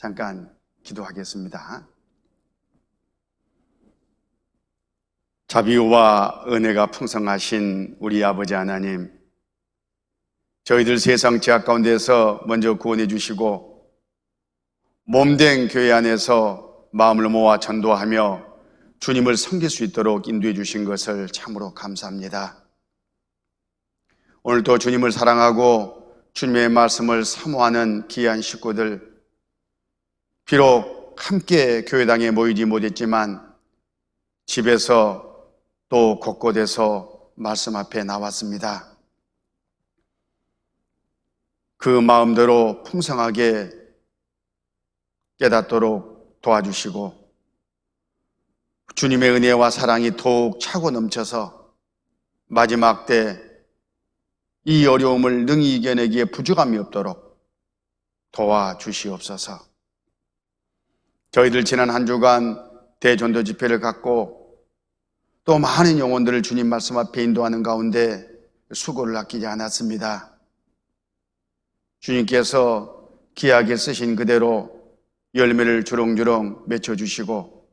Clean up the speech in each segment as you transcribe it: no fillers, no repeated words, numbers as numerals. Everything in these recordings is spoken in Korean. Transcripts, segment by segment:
잠깐 기도하겠습니다. 자비와 은혜가 풍성하신 우리 아버지 하나님, 저희들 세상 죄악 가운데서 먼저 구원해 주시고 몸된 교회 안에서 마음을 모아 전도하며 주님을 섬길 수 있도록 인도해 주신 것을 참으로 감사합니다. 오늘도 주님을 사랑하고 주님의 말씀을 사모하는 귀한 식구들, 비록 함께 교회당에 모이지 못했지만 집에서 또 곳곳에서 말씀 앞에 나왔습니다. 그 마음대로 풍성하게 깨닫도록 도와주시고 주님의 은혜와 사랑이 더욱 차고 넘쳐서 마지막 때 이 어려움을 능히 이겨내기에 부족함이 없도록 도와주시옵소서. 저희들 지난 한 주간 대전도 집회를 갖고 또 많은 영혼들을 주님 말씀 앞에 인도하는 가운데 수고를 아끼지 않았습니다. 주님께서 귀하게 쓰신 그대로 열매를 주렁주렁 맺혀주시고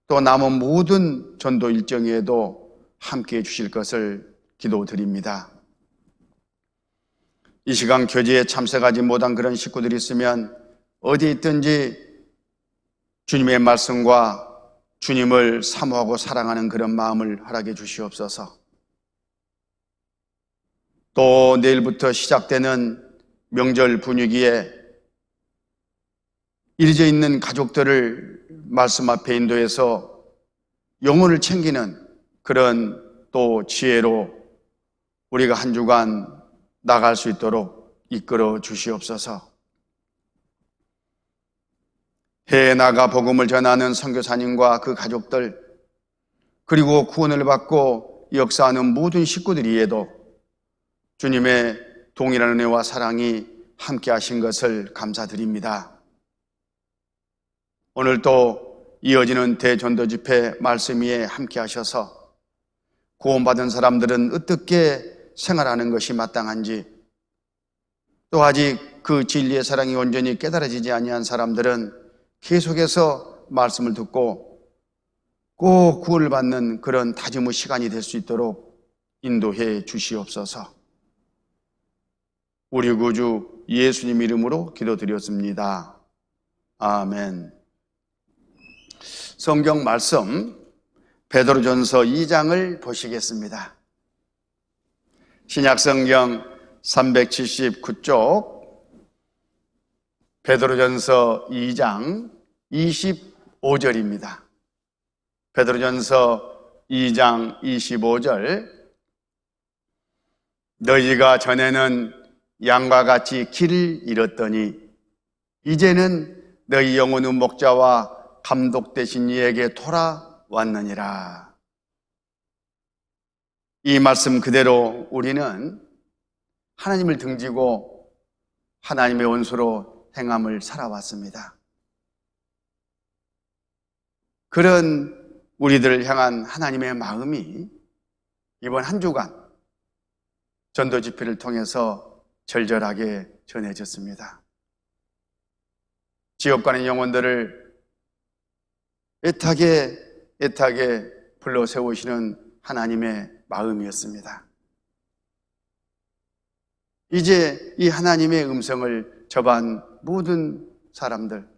또 남은 모든 전도 일정에도 함께해 주실 것을 기도드립니다. 이 시간 교제에 참석하지 못한 그런 식구들이 있으면 어디 있든지 주님의 말씀과 주님을 사모하고 사랑하는 그런 마음을 허락해 주시옵소서. 또 내일부터 시작되는 명절 분위기에 이르져 있는 가족들을 말씀 앞에 인도해서 영혼을 챙기는 그런 또 지혜로 우리가 한 주간 나갈 수 있도록 이끌어 주시옵소서. 해외 나가 복음을 전하는 선교사님과 그 가족들, 그리고 구원을 받고 역사하는 모든 식구들이에도 주님의 동일한 은혜와 사랑이 함께 하신 것을 감사드립니다. 오늘 또 이어지는 대전도 집회 말씀 위에 함께 하셔서 구원받은 사람들은 어떻게 생활하는 것이 마땅한지, 또 아직 그 진리의 사랑이 온전히 깨달아지지 아니한 사람들은 계속해서 말씀을 듣고 꼭 구원을 받는 그런 다짐의 시간이 될 수 있도록 인도해 주시옵소서. 우리 구주 예수님 이름으로 기도드렸습니다. 아멘. 성경 말씀 베드로전서 2장을 보시겠습니다. 신약성경 379쪽 베드로전서 2장 25절입니다. 베드로전서 2장 25절, 너희가 전에는 양과 같이 길을 잃었더니 이제는 너희 영혼의 목자와 감독 되신 이에게 돌아왔느니라. 이 말씀 그대로 우리는 하나님을 등지고 하나님의 원수로 행함을 살아왔습니다. 그런 우리들을 향한 하나님의 마음이 이번 한 주간 전도 집회를 통해서 절절하게 전해졌습니다. 지옥 가는 영혼들을 애타게 불러 세우시는 하나님의 마음이었습니다. 이제 이 하나님의 음성을 접한 모든 사람들,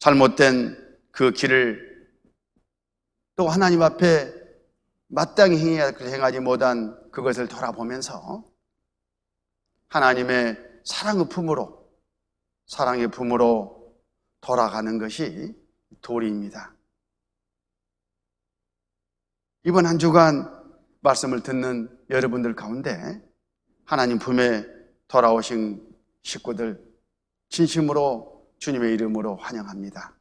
잘못된 그 길을 또 하나님 앞에 마땅히 행하지 못한 그것을 돌아보면서 하나님의 사랑의 품으로 돌아가는 것이 도리입니다. 이번 한 주간 말씀을 듣는 여러분들 가운데 하나님 품에 돌아오신 식구들 진심으로 주님의 이름으로 환영합니다.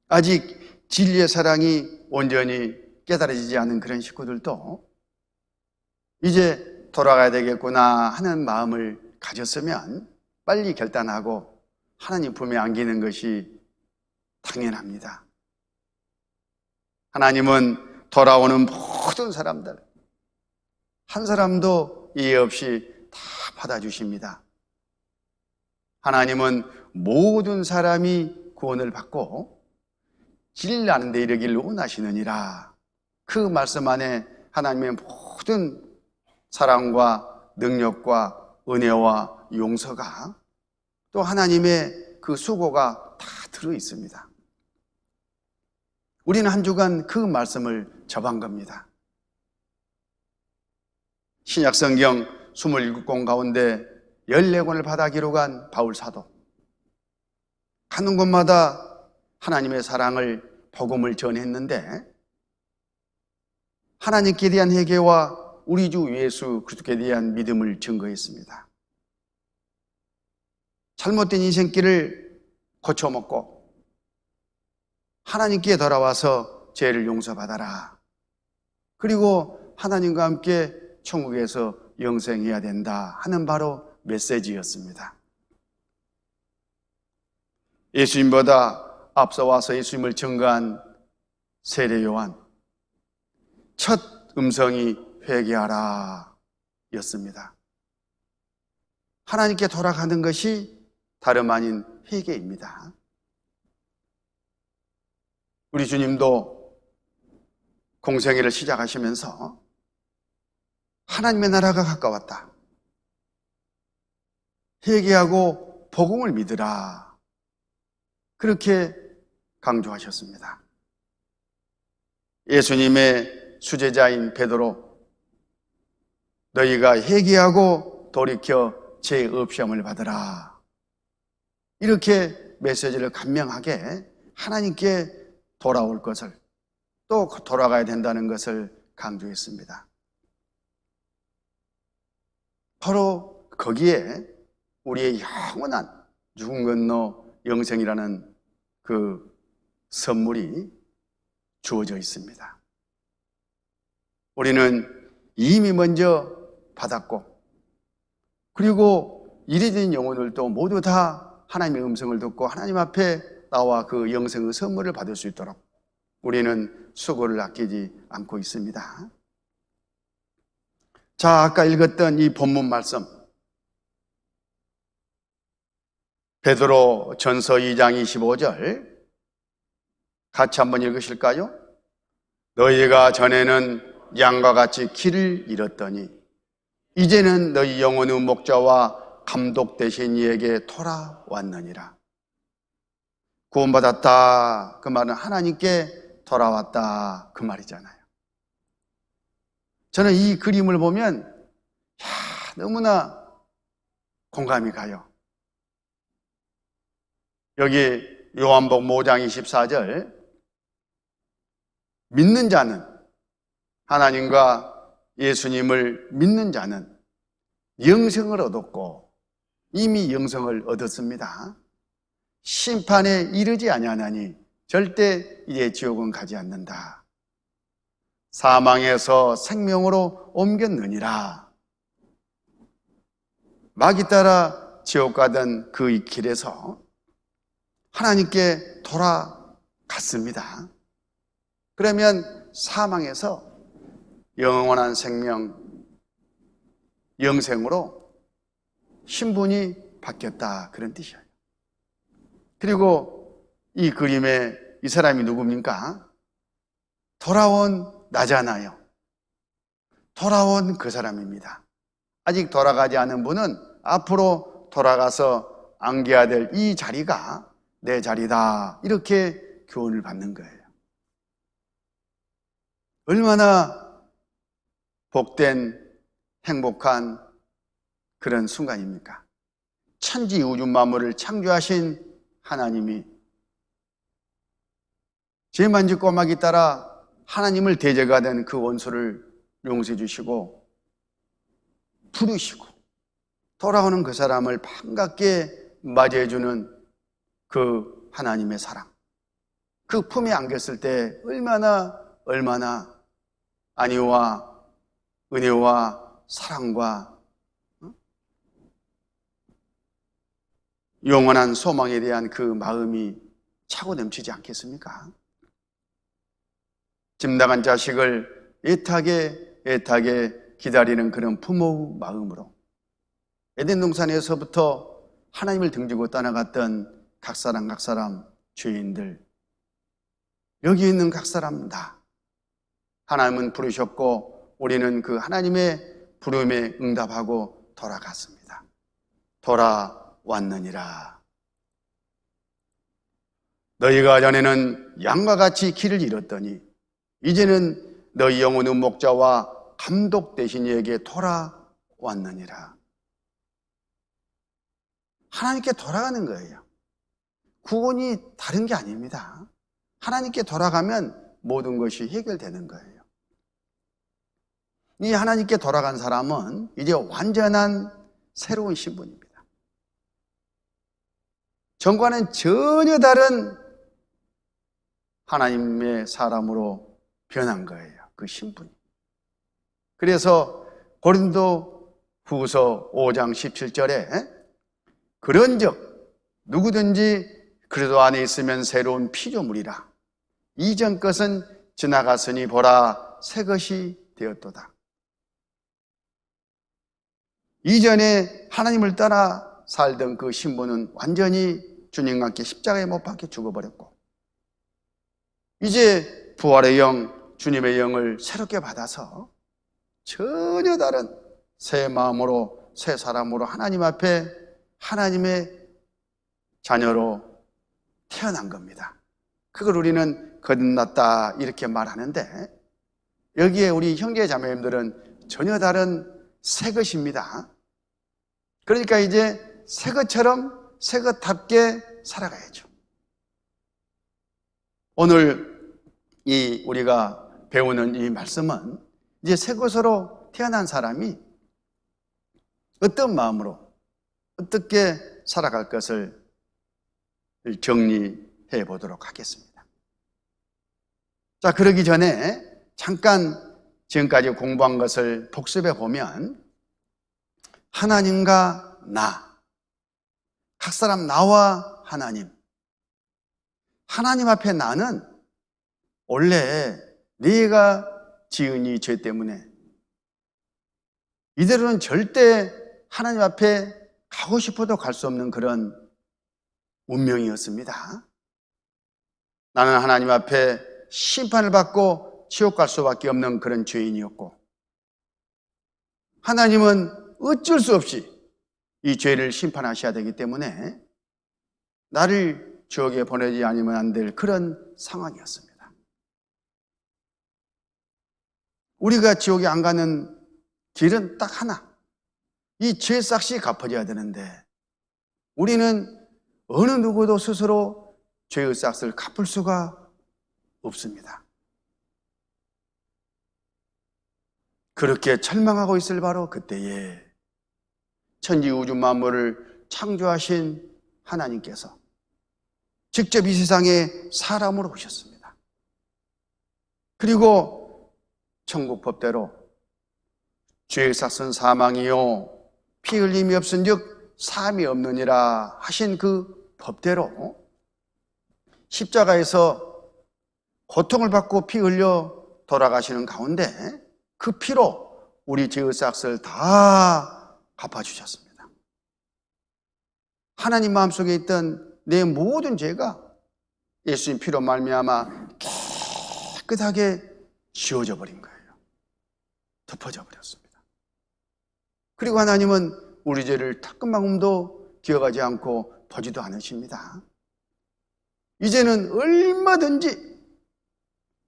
아직 진리의 사랑이 온전히 깨달아지지 않은 그런 식구들도 이제 돌아가야 되겠구나 하는 마음을 가졌으면 빨리 결단하고 하나님 품에 안기는 것이 당연합니다. 하나님은 돌아오는 모든 사람들 한 사람도 이해 없이 다 받아주십니다. 하나님은 모든 사람이 구원을 받고 질 나는 데 이르기를 원하시느니라. 그 말씀 안에 하나님의 모든 사랑과 능력과 은혜와 용서가, 또 하나님의 그 수고가 다 들어 있습니다. 우리는 한 주간 그 말씀을 접한 겁니다. 신약 성경 27권 가운데 14권을 받아 기록한 바울 사도, 가는 곳마다 하나님의 사랑을, 복음을 전했는데 하나님께 대한 회개와 우리 주 예수 그리스도에 대한 믿음을 증거했습니다. 잘못된 인생길을 고쳐먹고 하나님께 돌아와서 죄를 용서받아라. 그리고 하나님과 함께 천국에서 영생해야 된다 하는 바로 메시지였습니다. 예수님보다 앞서 와서 예수님을 증거한 세례 요한, 첫 음성이 회개하라 였습니다. 하나님께 돌아가는 것이 다름 아닌 회개입니다. 우리 주님도 공생애를 시작하시면서 하나님의 나라가 가까웠다, 회개하고 복음을 믿으라, 그렇게 강조하셨습니다. 예수님의 수제자인 베드로, 너희가 회개하고 돌이켜 죄 없음을 받으라, 이렇게 메시지를 간명하게 하나님께 돌아올 것을, 또 돌아가야 된다는 것을 강조했습니다. 바로 거기에 우리의 영원한 죽음 건너 영생이라는 그 선물이 주어져 있습니다. 우리는 이미 먼저 받았고, 그리고 이래진 영혼들도 모두 다 하나님의 음성을 듣고 하나님 앞에 나와 그 영생의 선물을 받을 수 있도록 우리는 수고를 아끼지 않고 있습니다. 자, 아까 읽었던 이 본문 말씀, 베드로 전서 2장 25절 같이 한번 읽으실까요? 너희가 전에는 양과 같이 길을 잃었더니 이제는 너희 영혼의 목자와 감독 되신 이에게 돌아왔느니라. 구원받았다, 그 말은 하나님께 돌아왔다, 그 말이잖아요. 저는 이 그림을 보면 너무나 공감이 가요. 여기 요한복음 5장 24절, 믿는 자는, 하나님과 예수님을 믿는 자는 영생을 얻었고 이미 영생을 얻었습니다. 심판에 이르지 아니하나니 절대 이제 지옥은 가지 않는다. 사망에서 생명으로 옮겼느니라. 마귀 따라 지옥 가던 그 길에서 하나님께 돌아갔습니다. 그러면 사망에서 영원한 생명, 영생으로 신분이 바뀌었다, 그런 뜻이에요. 그리고 이 그림에 이 사람이 누굽니까? 돌아온 나잖아요. 돌아온 그 사람입니다. 아직 돌아가지 않은 분은 앞으로 돌아가서 안겨야 될 이 자리가 내 자리다, 이렇게 교훈을 받는 거예요. 얼마나 복된, 행복한 그런 순간입니까? 천지 우주 만물을 창조하신 하나님이 죄만 짓고 마귀 따라 하나님을 대적하던 그 원수를 용서해 주시고 부르시고 돌아오는 그 사람을 반갑게 맞이해 주는 그 하나님의 사랑, 그 품에 안겼을 때 얼마나 안위와 은혜와 사랑과 영원한 소망에 대한 그 마음이 차고 넘치지 않겠습니까? 집 나간 자식을 애타게 기다리는 그런 부모의 마음으로 에덴 동산에서부터 하나님을 등지고 떠나갔던 각 사람 죄인들, 여기 있는 각 사람 다 하나님은 부르셨고 우리는 그 하나님의 부름에 응답하고 돌아갔습니다. 돌아왔느니라. 너희가 전에는 양과 같이 길을 잃었더니 이제는 너희 영혼의 목자와 감독 되신 이에게 돌아왔느니라. 하나님께 돌아가는 거예요. 구원이 다른 게 아닙니다. 하나님께 돌아가면 모든 것이 해결되는 거예요. 이 하나님께 돌아간 사람은 이제 완전한 새로운 신분입니다. 전과는 전혀 다른 하나님의 사람으로 변한 거예요. 그 신분이. 그래서 고린도 후서 5장 17절에 그런즉 누구든지 그리스도 안에 있으면 새로운 피조물이라. 이전 것은 지나갔으니 보라 새 것이 되었도다. 이전에 하나님을 따라 살던 그 신분은 완전히 주님과 함께 십자가에 못 박혀 죽어버렸고 이제 부활의 영, 주님의 영을 새롭게 받아서 전혀 다른 새 마음으로 새 사람으로 하나님 앞에 하나님의 자녀로 태어난 겁니다. 그걸 우리는 거듭났다 이렇게 말하는데 여기에 우리 형제 자매님들은 전혀 다른 새 것입니다. 그러니까 이제 새 것처럼 새 것답게 살아가야죠. 오늘 우리가 배우는 이 말씀은 이제 새 것으로 태어난 사람이 어떤 마음으로 어떻게 살아갈 것을 정리해 보도록 하겠습니다. 자, 그러기 전에 잠깐 지금까지 공부한 것을 복습해 보면 하나님과 각 사람 나와 하나님 앞에 나는 원래 네가 지은 이 죄 때문에 이대로는 절대 하나님 앞에 가고 싶어도 갈 수 없는 그런 운명이었습니다. 나는 하나님 앞에 심판을 받고 지옥 갈 수밖에 없는 그런 죄인이었고 하나님은 어쩔 수 없이 이 죄를 심판하셔야 되기 때문에 나를 지옥에 보내지 않으면 안 될 그런 상황이었습니다. 우리가 지옥에 안 가는 길은 딱 하나, 이 죄 싹시 갚아져야 되는데 우리는 어느 누구도 스스로 죄의 싹을 갚을 수가 없습니다. 그렇게 절망하고 있을 바로 그때에 천지 우주 만물을 창조하신 하나님께서 직접 이 세상에 사람으로 오셨습니다. 그리고 천국 법대로 죄의 삭은 사망이요 피 흘림이 없은즉 사함이 없느니라 하신 그 법대로 십자가에서 고통을 받고 피 흘려 돌아가시는 가운데 그 피로 우리 죄의 삭을 다 갚아주셨습니다. 하나님 마음속에 있던 내 모든 죄가 예수님 피로 말미암아 깨끗하게 지워져 버린 거예요. 덮어져 버렸습니다. 그리고 하나님은 우리 죄를 타끔만큼도 기억하지 않고 보지도 않으십니다. 이제는 얼마든지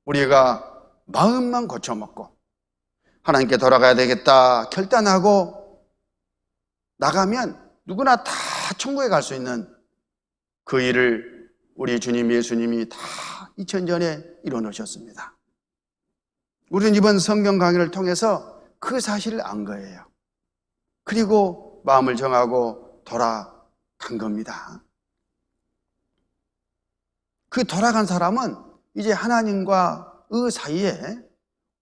우리가 마음만 고쳐먹고 하나님께 돌아가야 되겠다 결단하고 나가면 누구나 다 천국에 갈 수 있는 그 일을 우리 주님 예수님이 다 2000년 전에 이뤄놓으셨습니다. 우리는 이번 성경 강의를 통해서 그 사실을 안 거예요. 그리고 마음을 정하고 돌아간 겁니다. 그 돌아간 사람은 이제 하나님과의 사이에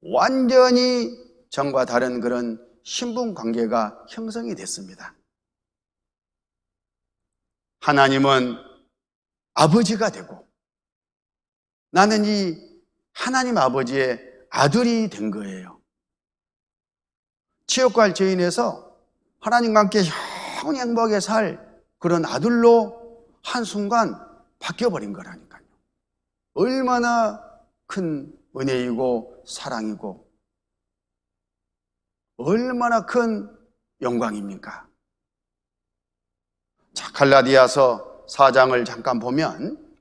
완전히 전과 다른 그런 신분 관계가 형성이 됐습니다. 하나님은 아버지가 되고 나는 이 하나님 아버지의 아들이 된 거예요. 지옥 갈 죄인에서 하나님과 함께 영원히 행복하게 살 그런 아들로 한순간 바뀌어버린 거라니까요. 얼마나 큰 은혜이고 사랑이고 얼마나 큰 영광입니까? 자, 갈라디아서 4장을 잠깐 보면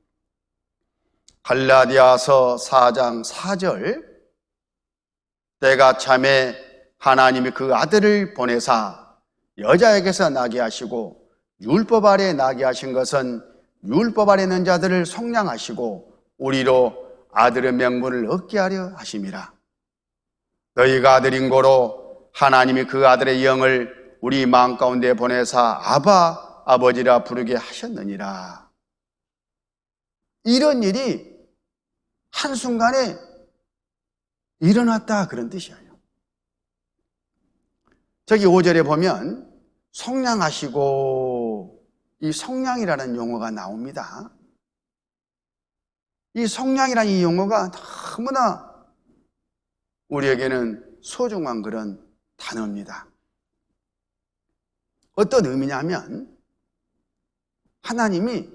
갈라디아서 4장 4절 때가 참에 하나님이 그 아들을 보내사 여자에게서 나게 하시고 율법 아래 나게 하신 것은 율법 아래 있는 자들을 속량하시고 우리로 아들의 명분을 얻게 하려 하심이라. 너희가 아들인 고로 하나님이 그 아들의 영을 우리 마음 가운데 보내사 아바 아버지라 부르게 하셨느니라. 이런 일이 한순간에 일어났다 그런 뜻이에요. 저기 5절에 보면 속량하시고 이 속량이라는 용어가 나옵니다. 이 속량이라는 이 용어가 너무나 우리에게는 소중한 그런 단어입니다. 어떤 의미냐면 하나님이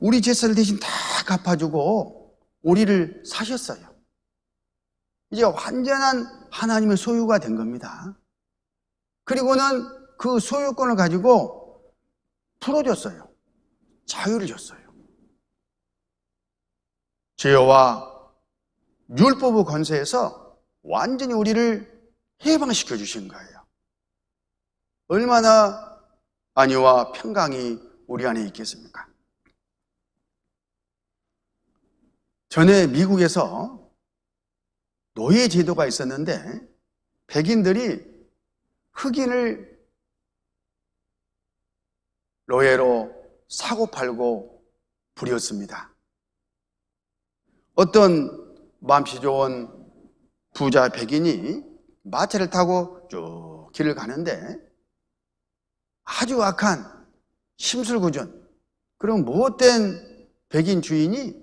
우리 죄를 대신 다 갚아주고 우리를 사셨어요. 이제 완전한 하나님의 소유가 된 겁니다. 그리고는 그 소유권을 가지고 풀어줬어요. 자유를 줬어요. 죄와 율법의 권세에서 완전히 우리를 해방시켜 주신 거예요. 얼마나 안위와 평강이 우리 안에 있겠습니까? 전에 미국에서 노예 제도가 있었는데 백인들이 흑인을 노예로 사고팔고 부렸습니다. 어떤 맘씨 좋은 부자 백인이 마차를 타고 쭉 길을 가는데 아주 악한 심술구준 그런 못된 백인 주인이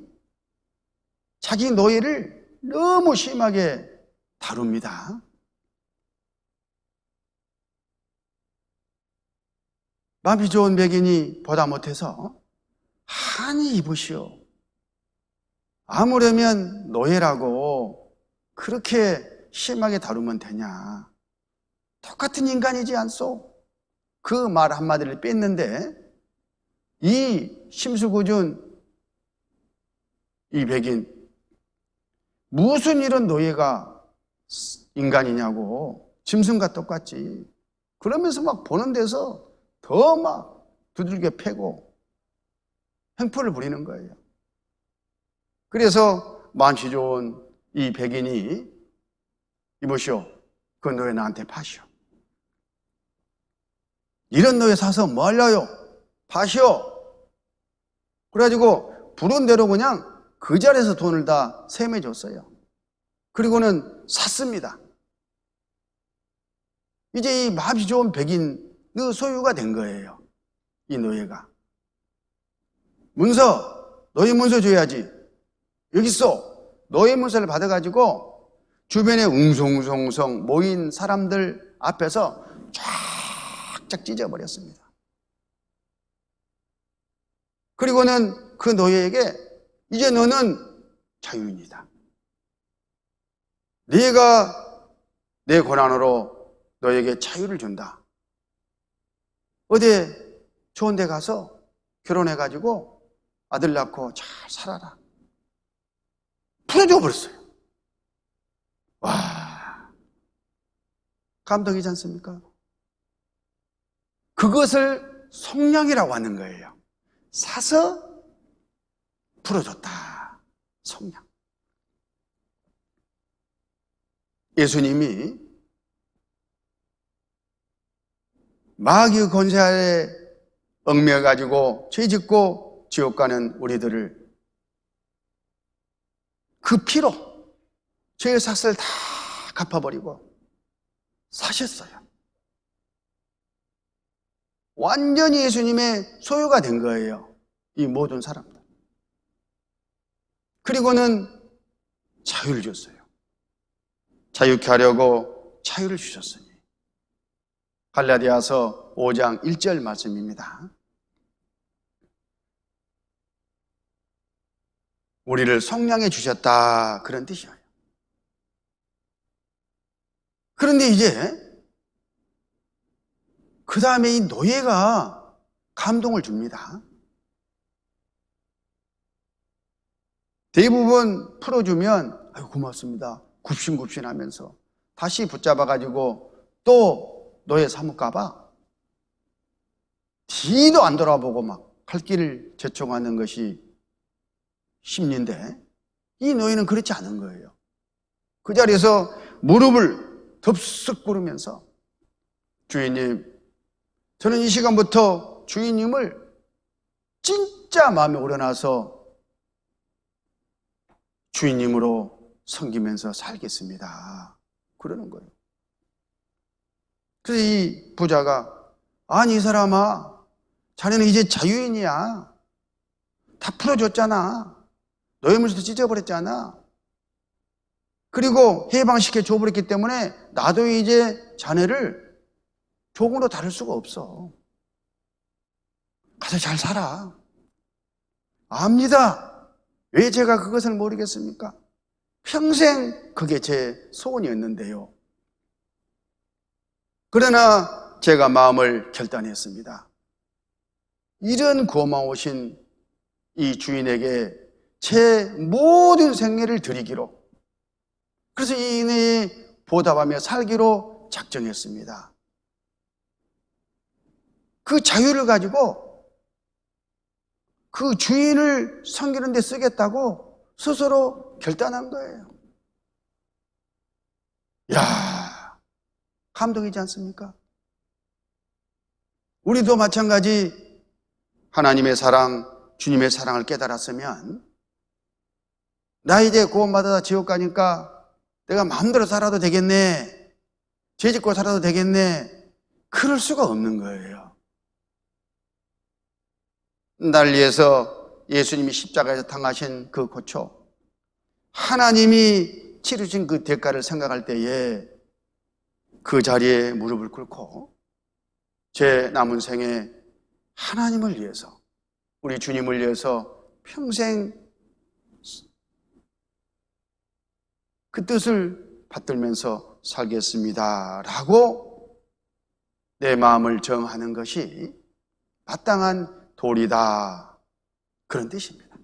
자기 노예를 너무 심하게 다룹니다. 마음이 좋은 백인이 보다 못해서 한이 입으시오. 아무려면 노예라고 그렇게 심하게 다루면 되냐. 똑같은 인간이지 않소? 그 말 한마디를 뺐는데 이 심술구준 이 백인 무슨 이런 노예가 인간이냐고 짐승과 똑같지. 그러면서 막 보는 데서 더 막 두들겨 패고 횡포를 부리는 거예요. 그래서 마음씨 좋은 이 백인이 이보시오. 그 노예 나한테 파시오. 이런 노예 사서 뭐 하려요? 파시오. 그래가지고 부른 대로 그냥 그 자리에서 돈을 다 세매줬어요. 그리고는 샀습니다. 이제 이 마음이 좋은 백인의 소유가 된 거예요. 이 노예가. 문서, 노예 문서 줘야지. 여기 있어. 노예 문서를 받아가지고 주변에 웅성웅성 모인 사람들 앞에서 쫙쫙 찢어버렸습니다. 그리고는 그 노예에게 이제 너는 자유인이다. 네가 내 권한으로 너에게 자유를 준다. 어디 좋은 데 가서 결혼해가지고 아들 낳고 잘 살아라. 풀어줘 버렸어요. 와, 감동이지 않습니까? 그것을 속량이라고 하는 거예요. 사서 풀어줬다. 속량. 예수님이 마귀의 권세 아래 얽매여가지고 죄짓고 지옥 가는 우리들을 그 피로 죄의 삭을 다 갚아버리고 사셨어요. 완전히 예수님의 소유가 된 거예요. 이 모든 사람들. 그리고는 자유를 줬어요. 자유케 하려고 자유를 주셨으니 갈라디아서 5장 1절 말씀입니다. 우리를 속량해 주셨다, 그런 뜻이에요. 그런데 이제 그 다음에 이 노예가 감동을 줍니다. 대부분 풀어주면 아유 고맙습니다, 굽신굽신하면서 다시 붙잡아가지고 또 노예 삼을까봐 뒤도 안 돌아보고 막 갈 길을 재촉하는 것이 심리인데, 이 노예는 그렇지 않은 거예요. 그 자리에서 무릎을 덥석 꿇으면서 주인님, 저는 이 시간부터 주인님을 진짜 마음에 우러나서 주인님으로 섬기면서 살겠습니다, 그러는 거예요. 그래서 이 부자가 아니 이 사람아, 자네는 이제 자유인이야. 다 풀어줬잖아. 노예물에서 찢어버렸잖아. 그리고 해방시켜 줘버렸기 때문에 나도 이제 자네를 조금도 다룰 수가 없어. 가서 잘 살아. 압니다. 왜 제가 그것을 모르겠습니까? 평생 그게 제 소원이었는데요. 그러나 제가 마음을 결단했습니다. 이런 고마우신 이 주인에게 제 모든 생애를 드리기로, 그래서 이 은혜에 보답하며 살기로 작정했습니다. 그 자유를 가지고 그 주인을 섬기는 데 쓰겠다고 스스로 결단한 거예요. 야, 감동이지 않습니까? 우리도 마찬가지 하나님의 사랑, 주님의 사랑을 깨달았으면 나 이제 구원받아서 지옥 가니까 내가 마음대로 살아도 되겠네, 죄짓고 살아도 되겠네, 그럴 수가 없는 거예요. 날 위해서 예수님이 십자가에서 당하신 그 고초, 하나님이 치르신 그 대가를 생각할 때에 그 자리에 무릎을 꿇고 제 남은 생에 하나님을 위해서, 우리 주님을 위해서 평생 그 뜻을 받들면서 살겠습니다 라고 내 마음을 정하는 것이 마땅한 도리다, 그런 뜻입니다.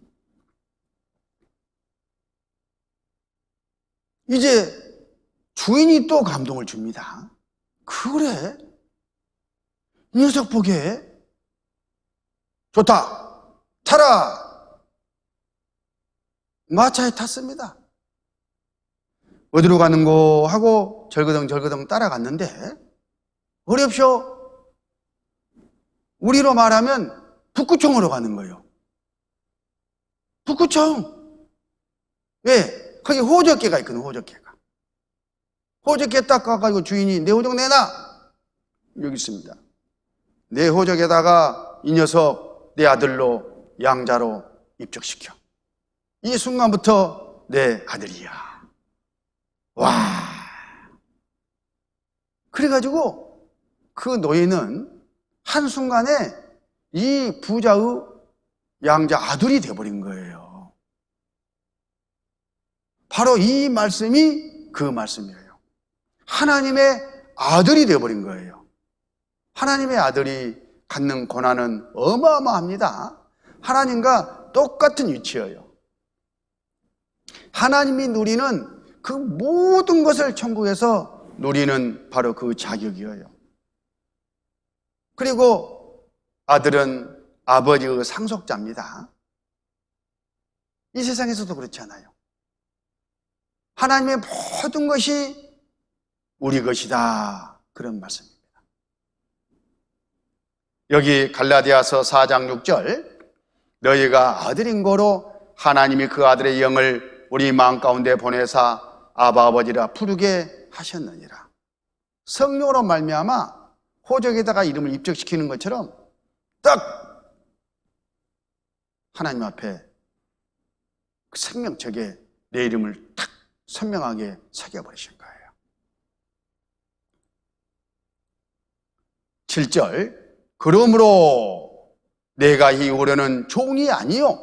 이제 주인이 또 감동을 줍니다. 그래, 이 녀석 보게 좋다, 타라. 마차에 탔습니다. 어디로 가는고 하고 절그덩절그덩 따라갔는데, 어렵쇼? 우리로 말하면 북구청으로 가는 거예요. 북구청. 왜? 거기 호적개가 있거든, 호적개가. 호적개 딱 가가지고 주인이 내 호적 내놔. 여기 있습니다. 내 호적에다가 이 녀석 내 아들로, 양자로 입적시켜. 이 순간부터 내 아들이야. 와. 그래가지고 그 노예는 한순간에 이 부자의 양자 아들이 되어버린 거예요. 바로 이 말씀이 그 말씀이에요. 하나님의 아들이 되어버린 거예요. 하나님의 아들이 갖는 고난은 어마어마합니다. 하나님과 똑같은 위치예요. 하나님이 누리는 그 모든 것을 천국에서 누리는 바로 그 자격이에요. 그리고 아들은 아버지의 상속자입니다. 이 세상에서도 그렇잖아요. 하나님의 모든 것이 우리 것이다, 그런 말씀입니다. 여기 갈라디아서 4장 6절, 너희가 아들인 거로 하나님이 그 아들의 영을 우리 마음 가운데 보내사 아바 아버지라 부르게 하셨느니라. 성령으로 말미암아 호적에다가 이름을 입적시키는 것처럼 딱 하나님 앞에 그 생명책에 내 이름을 딱 선명하게 새겨버리신 거예요. 7절, 그러므로 내가 이후로는 종이 아니요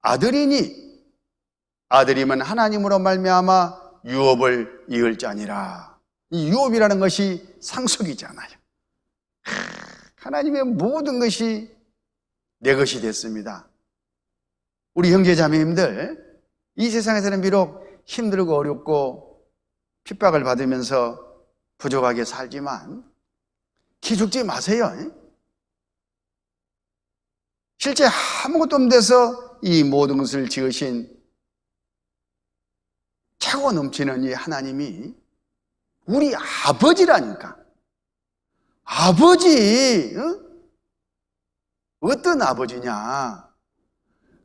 아들이니 아들이면 하나님으로 말미암아 유업을 이을 자니라. 이 유업이라는 것이 상속이잖아요. 하나님의 모든 것이 내 것이 됐습니다. 우리 형제 자매님들, 이 세상에서는 비록 힘들고 어렵고 핍박을 받으면서 부족하게 살지만 기죽지 마세요. 실제 아무것도 없는 데서 이 모든 것을 지으신 차고 넘치는 이 하나님이 우리 아버지라니까. 아버지, 어떤 아버지냐?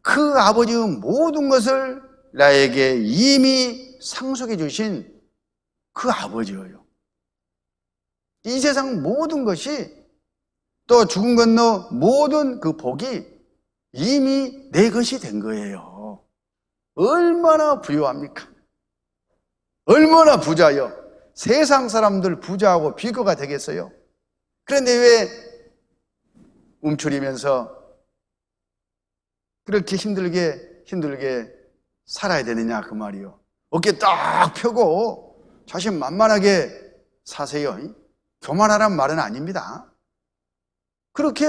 그 아버지의 모든 것을 나에게 이미 상속해 주신 그 아버지예요. 이 세상 모든 것이, 또 죽음 건너 모든 그 복이 이미 내 것이 된 거예요. 얼마나 부유합니까? 얼마나 부자요? 세상 사람들 부자하고 비교가 되겠어요? 그런데 왜 움츠리면서 그렇게 힘들게 살아야 되느냐 그 말이요. 어깨 딱 펴고 자신만만하게 사세요. 교만하란 말은 아닙니다. 그렇게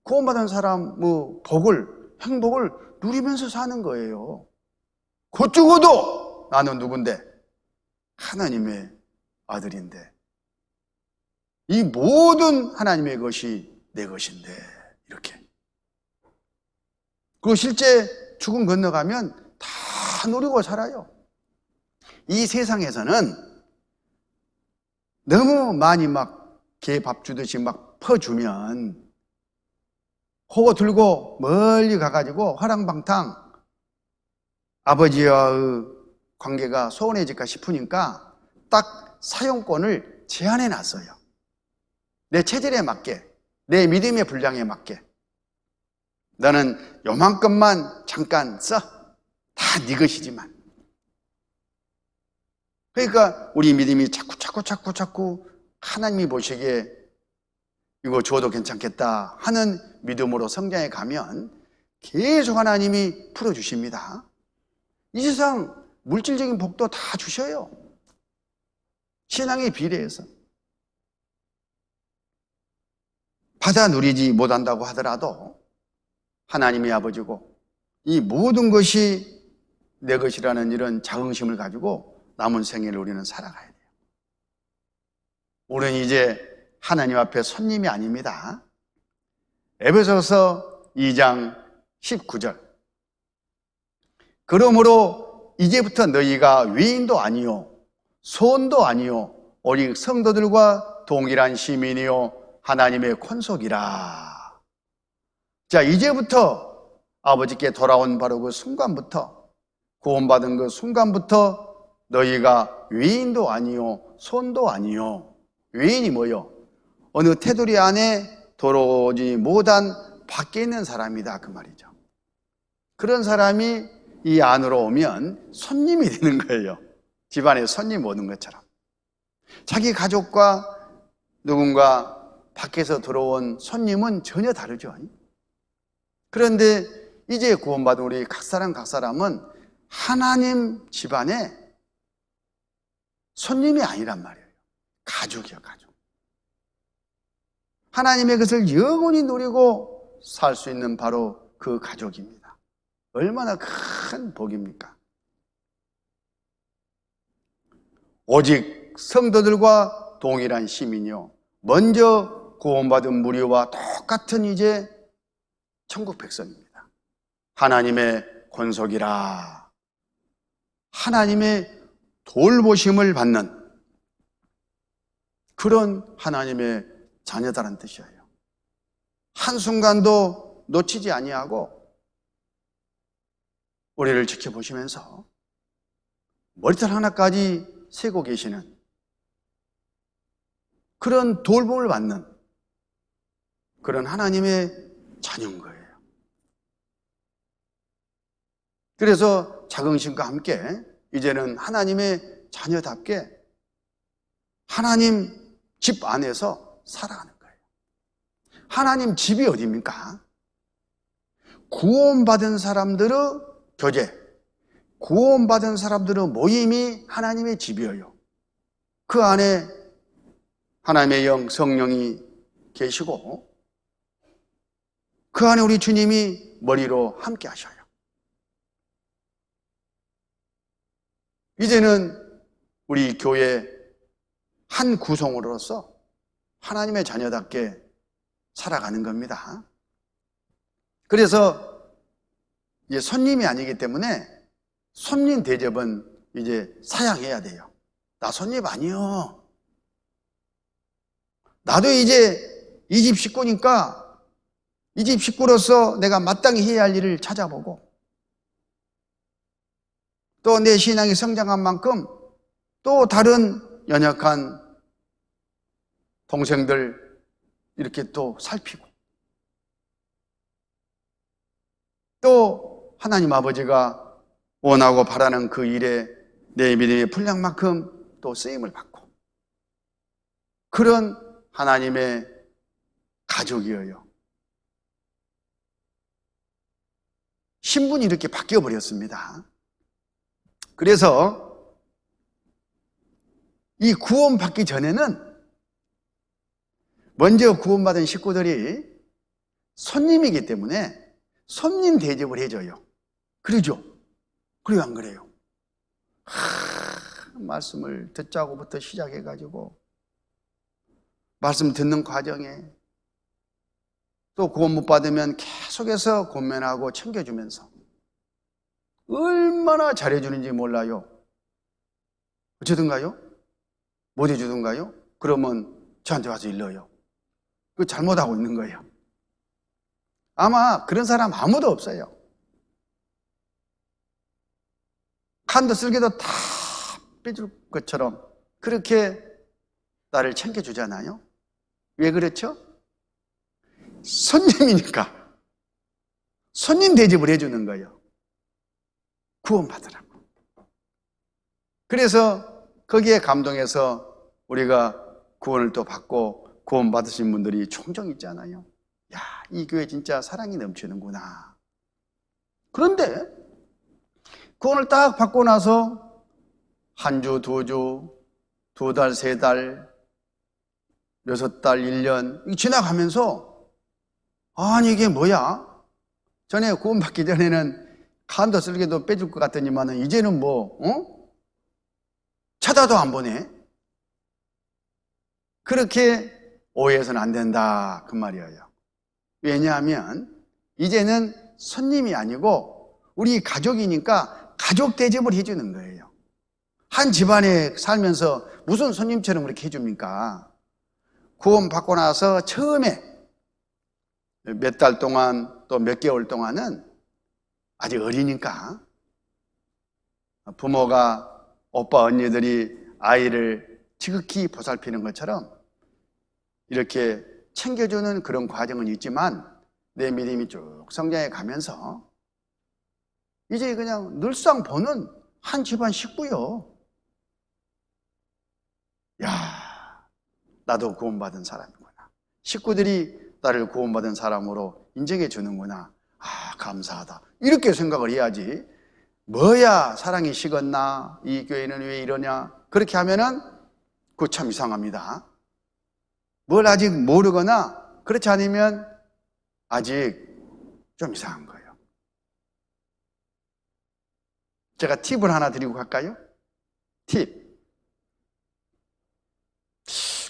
구원받은 사람 행복을 누리면서 사는 거예요. 곧 죽어도 나는 누군데? 하나님의 아들인데, 이 모든 하나님의 것이 내 것인데, 이렇게. 그리고 실제 죽음 건너가면 다 누리고 살아요. 이 세상에서는 너무 많이 개 밥 주듯이 퍼주면 호거 들고 멀리 가가지고 화랑방탕 아버지와의 관계가 소원해질까 싶으니까 딱 사용권을 제한해 놨어요. 내 체질에 맞게, 내 믿음의 분량에 맞게. 너는 요만큼만 잠깐 써. 다 네 것이지만. 그러니까 우리 믿음이 자꾸 하나님이 보시기에 이거 줘도 괜찮겠다 하는 믿음으로 성장해 가면 계속 하나님이 풀어주십니다. 이 세상 물질적인 복도 다 주셔요. 신앙에 비례해서. 받아 누리지 못한다고 하더라도 하나님의 아버지고 이 모든 것이 내 것이라는 이런 자긍심을 가지고 남은 생애를 우리는 살아가야 돼요. 우리는 이제 하나님 앞에 손님이 아닙니다. 에베소서 2장 19절. 그러므로 이제부터 너희가 위인도 아니요 소원도 아니요 오직 성도들과 동일한 시민이요 하나님의 권속이라. 자, 이제부터 아버지께 돌아온 바로 그 순간부터, 구원받은 그 순간부터 너희가 위인도 아니요 소원도 아니요. 위인이 뭐요? 어느 테두리 안에 들어오지 못한 밖에 있는 사람이다 그 말이죠. 그런 사람이 이 안으로 오면 손님이 되는 거예요. 집안에 손님 오는 것처럼. 자기 가족과 누군가 밖에서 들어온 손님은 전혀 다르죠. 그런데 이제 구원받은 우리 각 사람은 하나님 집안에 손님이 아니란 말이에요. 가족이요, 가족. 하나님의 것을 영원히 누리고 살 수 있는 바로 그 가족입니다. 얼마나 큰 복입니까? 오직 성도들과 동일한 시민이요 먼저 구원받은 무리와 똑같은 이제 천국 백성입니다. 하나님의 권속이라. 하나님의 돌보심을 받는 그런 하나님의 자녀다라는 뜻이에요. 한순간도 놓치지 아니하고 우리를 지켜보시면서 머리털 하나까지 세고 계시는 그런 돌봄을 받는 그런 하나님의 자녀인 거예요. 그래서 자긍심과 함께 이제는 하나님의 자녀답게 하나님 집 안에서 살아가는 거예요. 하나님 집이 어디입니까? 구원받은 사람들의 교제, 구원받은 사람들의 모임이 하나님의 집이에요. 그 안에 하나님의 영, 성령이 계시고 그 안에 우리 주님이 머리로 함께 하셔요. 이제는 우리 교회 한 구성으로서 하나님의 자녀답게 살아가는 겁니다. 그래서 이제 손님이 아니기 때문에 손님 대접은 이제 사양해야 돼요. 나 손님 아니요. 나도 이제 이 집 식구니까 이 집 식구로서 내가 마땅히 해야 할 일을 찾아보고 또 내 신앙이 성장한 만큼 또 다른 연약한 동생들 이렇게 또 살피고 또 하나님 아버지가 원하고 바라는 그 일에 내 믿음의 분량만큼 또 쓰임을 받고 그런 하나님의 가족이에요. 신분이 이렇게 바뀌어 버렸습니다. 그래서 이 구원받기 전에는 먼저 구원받은 식구들이 손님이기 때문에 손님 대접을 해줘요. 그러죠? 그래요, 안 그래요? 말씀을 듣자고부터 시작해가지고 말씀 듣는 과정에 또 구원 못 받으면 계속해서 권면하고 챙겨주면서 얼마나 잘해주는지 몰라요. 어쩌든가요? 못 해주든가요? 그러면 저한테 와서 일러요. 그거 잘못하고 있는 거예요. 아마 그런 사람 아무도 없어요. 칸도 쓸개도 다 빼줄 것처럼 그렇게 나를 챙겨주잖아요. 왜 그렇죠? 손님이니까 손님 대접을 해주는 거예요. 구원받으라고. 그래서 거기에 감동해서 우리가 구원을 또 받고 구원받으신 분들이 종종 있잖아요. 야, 이 교회 진짜 사랑이 넘치는구나. 그런데 구원을 딱 받고 나서 한 주, 두 주, 두 달, 세 달, 6달, 1년 지나가면서 아니 이게 뭐야? 전에 구원받기 전에는 칸도 쓸개도 빼줄 것 같더니만은 이제는 쳐다도 안 보네. 그렇게 오해해서는 안 된다 그 말이에요. 왜냐하면 이제는 손님이 아니고 우리 가족이니까 가족 대접을 해주는 거예요. 한 집안에 살면서 무슨 손님처럼 그렇게 해줍니까? 구원 받고 나서 처음에 몇 달 동안 또 몇 개월 동안은 아직 어리니까 부모가 오빠 언니들이 아이를 지극히 보살피는 것처럼 이렇게 챙겨주는 그런 과정은 있지만 내 믿음이 쭉 성장해 가면서 이제 그냥 늘상 보는 한 집안 식구요. 야, 나도 구원받은 사람이구나. 식구들이 나를 구원받은 사람으로 인정해 주는구나. 아, 감사하다. 이렇게 생각을 해야지. 뭐야, 사랑이 식었나? 이 교회는 왜 이러냐? 그렇게 하면은 그거 참 이상합니다. 뭘 아직 모르거나 그렇지 않으면 아직 좀 이상한 거예요. 제가 팁을 하나 드리고 갈까요? 팁.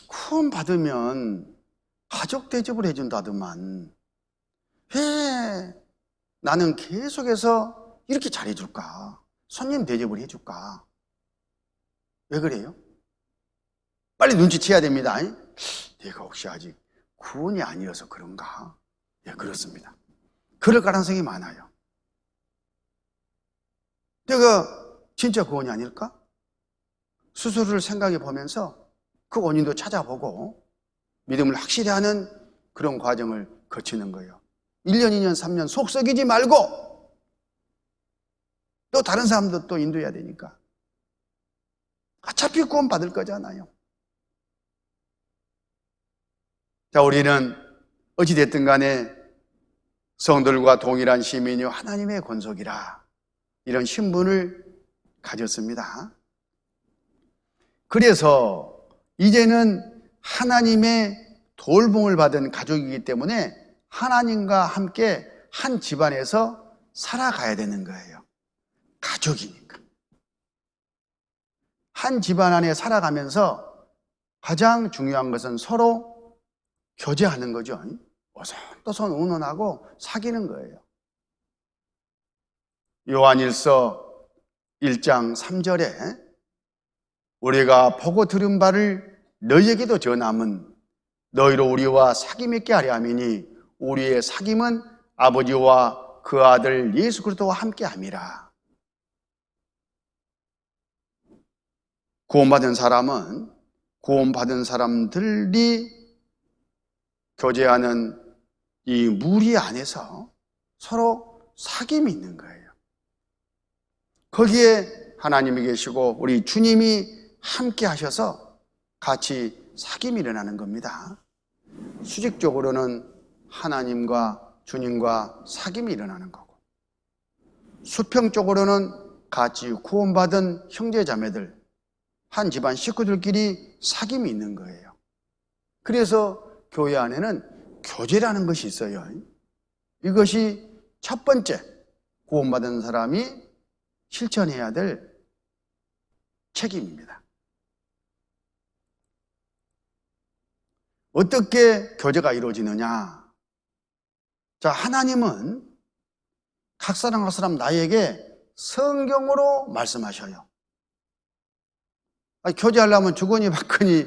구원 받으면 가족 대접을 해준다더만 왜 나는 계속해서 이렇게 잘해줄까? 손님 대접을 해줄까? 왜 그래요? 빨리 눈치채야 됩니다. 내가 혹시 아직 구원이 아니어서 그런가? 예, 그렇습니다. 그럴 가능성이 많아요. 내가 진짜 구원이 아닐까? 스스로를 생각해 보면서 그 원인도 찾아보고 믿음을 확실히 하는 그런 과정을 거치는 거예요. 1년, 2년, 3년 속 썩이지 말고 또 다른 사람도 또 인도해야 되니까. 어차피 구원 받을 거잖아요. 자, 우리는 어찌됐든 간에 성들과 동일한 시민이요 하나님의 권속이라 이런 신분을 가졌습니다. 그래서 이제는 하나님의 돌봄을 받은 가족이기 때문에 하나님과 함께 한 집안에서 살아가야 되는 거예요. 가족이니까. 한 집안 안에 살아가면서 가장 중요한 것은 서로 교제하는 거죠. 오손도손 의논하고 사귀는 거예요. 요한일서 1장 3절에 우리가 보고 들은 바를 너희에게도 전함은 너희로 우리와 사귐 있게 하려 함이니 우리의 사귐은 아버지와 그 아들 예수 그리스도와 함께 함이라. 구원받은 사람은 구원받은 사람들이 교제하는 이 무리 안에서 서로 사귐이 있는 거예요. 거기에 하나님이 계시고 우리 주님이 함께 하셔서 같이 사귐이 일어나는 겁니다. 수직적으로는 하나님과 주님과 사귐이 일어나는 거고, 수평적으로는 같이 구원받은 형제자매들, 한 집안 식구들끼리 사귐이 있는 거예요. 그래서 교회 안에는 교제라는 것이 있어요. 이것이 첫 번째 구원받은 사람이 실천해야 될 책임입니다. 어떻게 교제가 이루어지느냐? 자, 하나님은 각 사람 나에게 성경으로 말씀하셔요. 교제하려면 주거니 받거니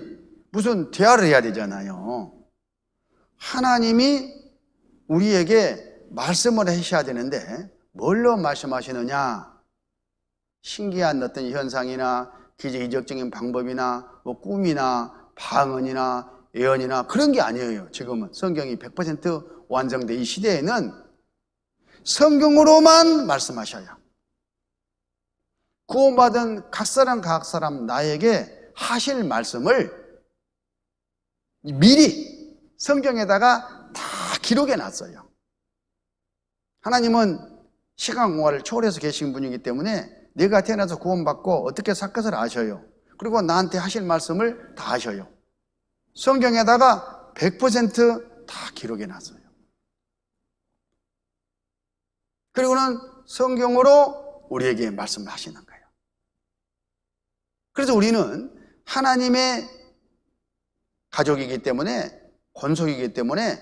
무슨 대화를 해야 되잖아요. 하나님이 우리에게 말씀을 하셔야 되는데 뭘로 말씀하시느냐? 신기한 어떤 현상이나 기적적인 방법이나 꿈이나 방언이나 예언이나 그런 게 아니에요. 지금은 성경이 100% 완성된 이 시대에는 성경으로만 말씀하셔요. 구원받은 각 사람 나에게 하실 말씀을 미리 성경에다가 다 기록해 놨어요. 하나님은 시간 공간을 초월해서 계신 분이기 때문에 내가 태어나서 구원받고 어떻게 살 것을 아셔요. 그리고 나한테 하실 말씀을 다 하셔요. 성경에다가 100% 기록해 놨어요. 그리고는 성경으로 우리에게 말씀을 하시는 거예요. 그래서 우리는 하나님의 가족이기 때문에, 권속이기 때문에,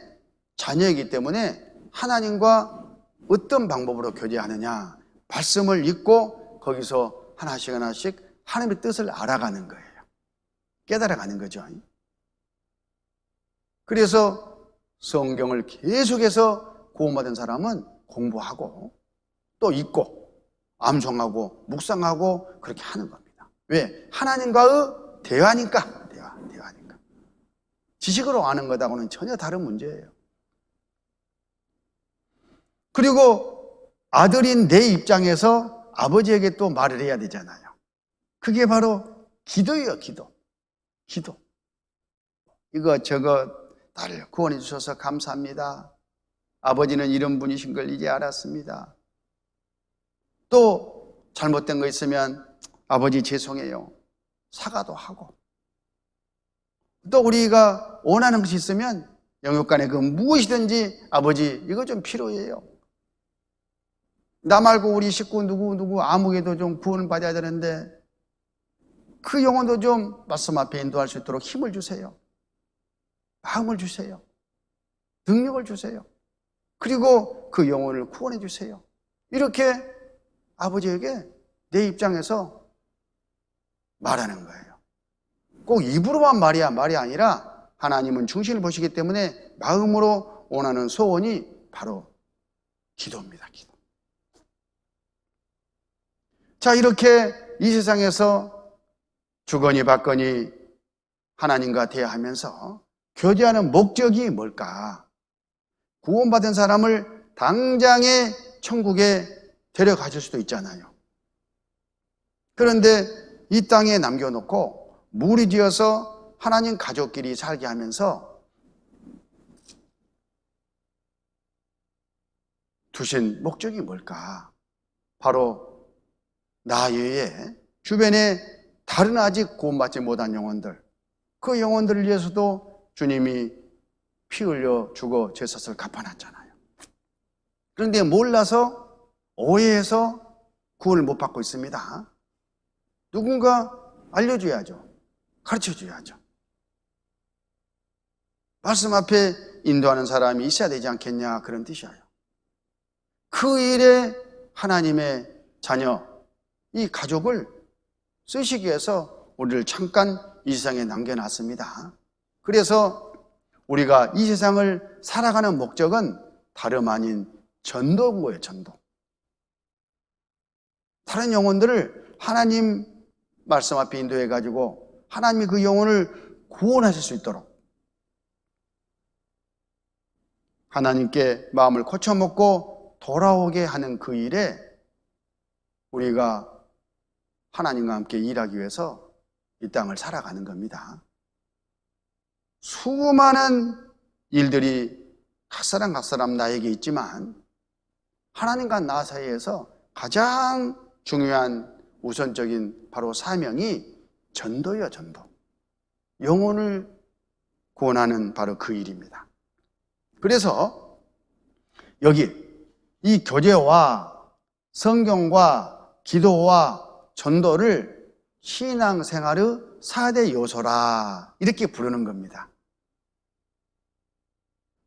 자녀이기 때문에 하나님과 어떤 방법으로 교제하느냐, 말씀을 읽고 거기서 하나씩 하나님의 뜻을 알아가는 거예요. 깨달아가는 거죠. 그래서 성경을 계속해서 구원받은 사람은 공부하고 또 읽고 암송하고 묵상하고 그렇게 하는 겁니다. 왜? 하나님과의 대화니까. 대화니까. 지식으로 아는 것하고는 전혀 다른 문제예요. 그리고 아들인 내 입장에서 아버지에게 또 말을 해야 되잖아요. 그게 바로 기도예요. 기도. 이거 저거 나를 구원해 주셔서 감사합니다. 아버지는 이런 분이신 걸 이제 알았습니다. 또 잘못된 거 있으면 아버지 죄송해요. 사과도 하고. 또 우리가 원하는 것이 있으면 영육간에 그 무엇이든지 아버지 이거 좀 필요해요. 나 말고 우리 식구 누구 아무에도 좀 구원을 받아야 되는데 그 영혼도 좀 말씀 앞에 인도할 수 있도록 힘을 주세요. 마음을 주세요. 능력을 주세요. 그리고 그 영혼을 구원해 주세요. 이렇게 아버지에게 내 입장에서 말하는 거예요. 꼭 입으로만 말이 아니라 하나님은 중심을 보시기 때문에 마음으로 원하는 소원이 바로 기도입니다. 기도. 자, 이렇게 이 세상에서 주거니 받거니 하나님과 대화하면서 교제하는 목적이 뭘까? 구원받은 사람을 당장에 천국에 데려가실 수도 있잖아요. 그런데 이 땅에 남겨놓고 무리지어서 하나님 가족끼리 살게 하면서 두신 목적이 뭘까? 바로 나 외에 주변에 다른 아직 구원받지 못한 영혼들, 그 영혼들을 위해서도 주님이 피 흘려 죽어 제사를 갚아놨잖아요. 그런데 몰라서 오해해서 구원을 못 받고 있습니다. 누군가 알려줘야죠. 가르쳐줘야죠. 말씀 앞에 인도하는 사람이 있어야 되지 않겠냐, 그런 뜻이에요. 그 일에 하나님의 자녀, 이 가족을 쓰시기 위해서 우리를 잠깐 이 세상에 남겨놨습니다. 그래서 우리가 이 세상을 살아가는 목적은 다름 아닌 전도인 거예요, 전도. 다른 영혼들을 하나님 말씀 앞에 인도해가지고 하나님이 그 영혼을 구원하실 수 있도록 하나님께 마음을 고쳐먹고 돌아오게 하는 그 일에 우리가 하나님과 함께 일하기 위해서 이 땅을 살아가는 겁니다. 수많은 일들이 각사람 나에게 있지만 하나님과 나 사이에서 가장 중요한 우선적인 바로 사명이 전도예요, 전도. 영혼을 구원하는 바로 그 일입니다. 그래서 여기 이 교제와 성경과 기도와 전도를 신앙생활의 4대 요소라 이렇게 부르는 겁니다.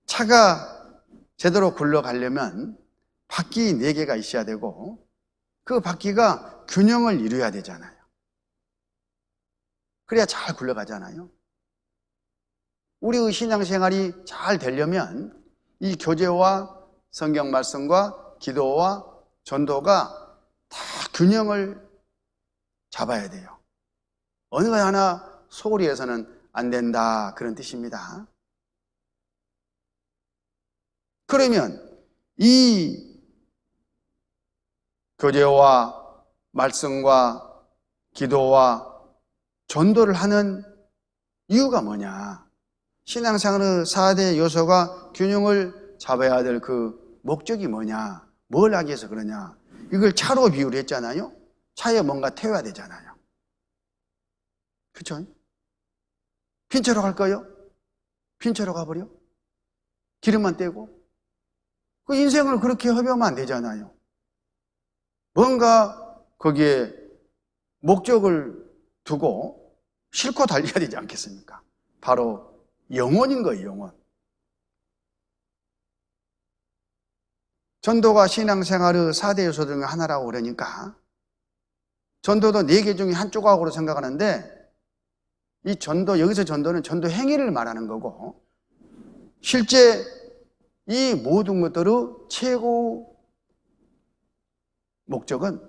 차가 제대로 굴러가려면 바퀴 4개가 있어야 되고 그 바퀴가 균형을 이루어야 되잖아요. 그래야 잘 굴러가잖아요. 우리의 신앙생활이 잘 되려면 이 교제와 성경 말씀과 기도와 전도가 다 균형을 잡아야 돼요. 어느 하나 소홀히 해서는 안 된다, 그런 뜻입니다. 그러면 이 교제와 말씀과 기도와 전도를 하는 이유가 뭐냐? 신앙생활의 4대 요소가 균형을 잡아야 될 그 목적이 뭐냐? 뭘 하기 위해서 그러냐? 이걸 차로 비유를 했잖아요. 차에 뭔가 태워야 되잖아요. 그렇죠? 핀차로 갈까요? 핀차로 가버려? 기름만 떼고? 그 인생을 그렇게 허비하면 안 되잖아요. 뭔가 거기에 목적을 두고 싣고 달려야 되지 않겠습니까? 바로 영혼인 거예요, 영혼. 전도가 신앙생활의 4대 요소 중에 하나라고 그러니까 전도도 4개 중에 한 조각으로 생각하는데 이 전도, 여기서 전도는 전도 행위를 말하는 거고 실제 이 모든 것들의 최고 목적은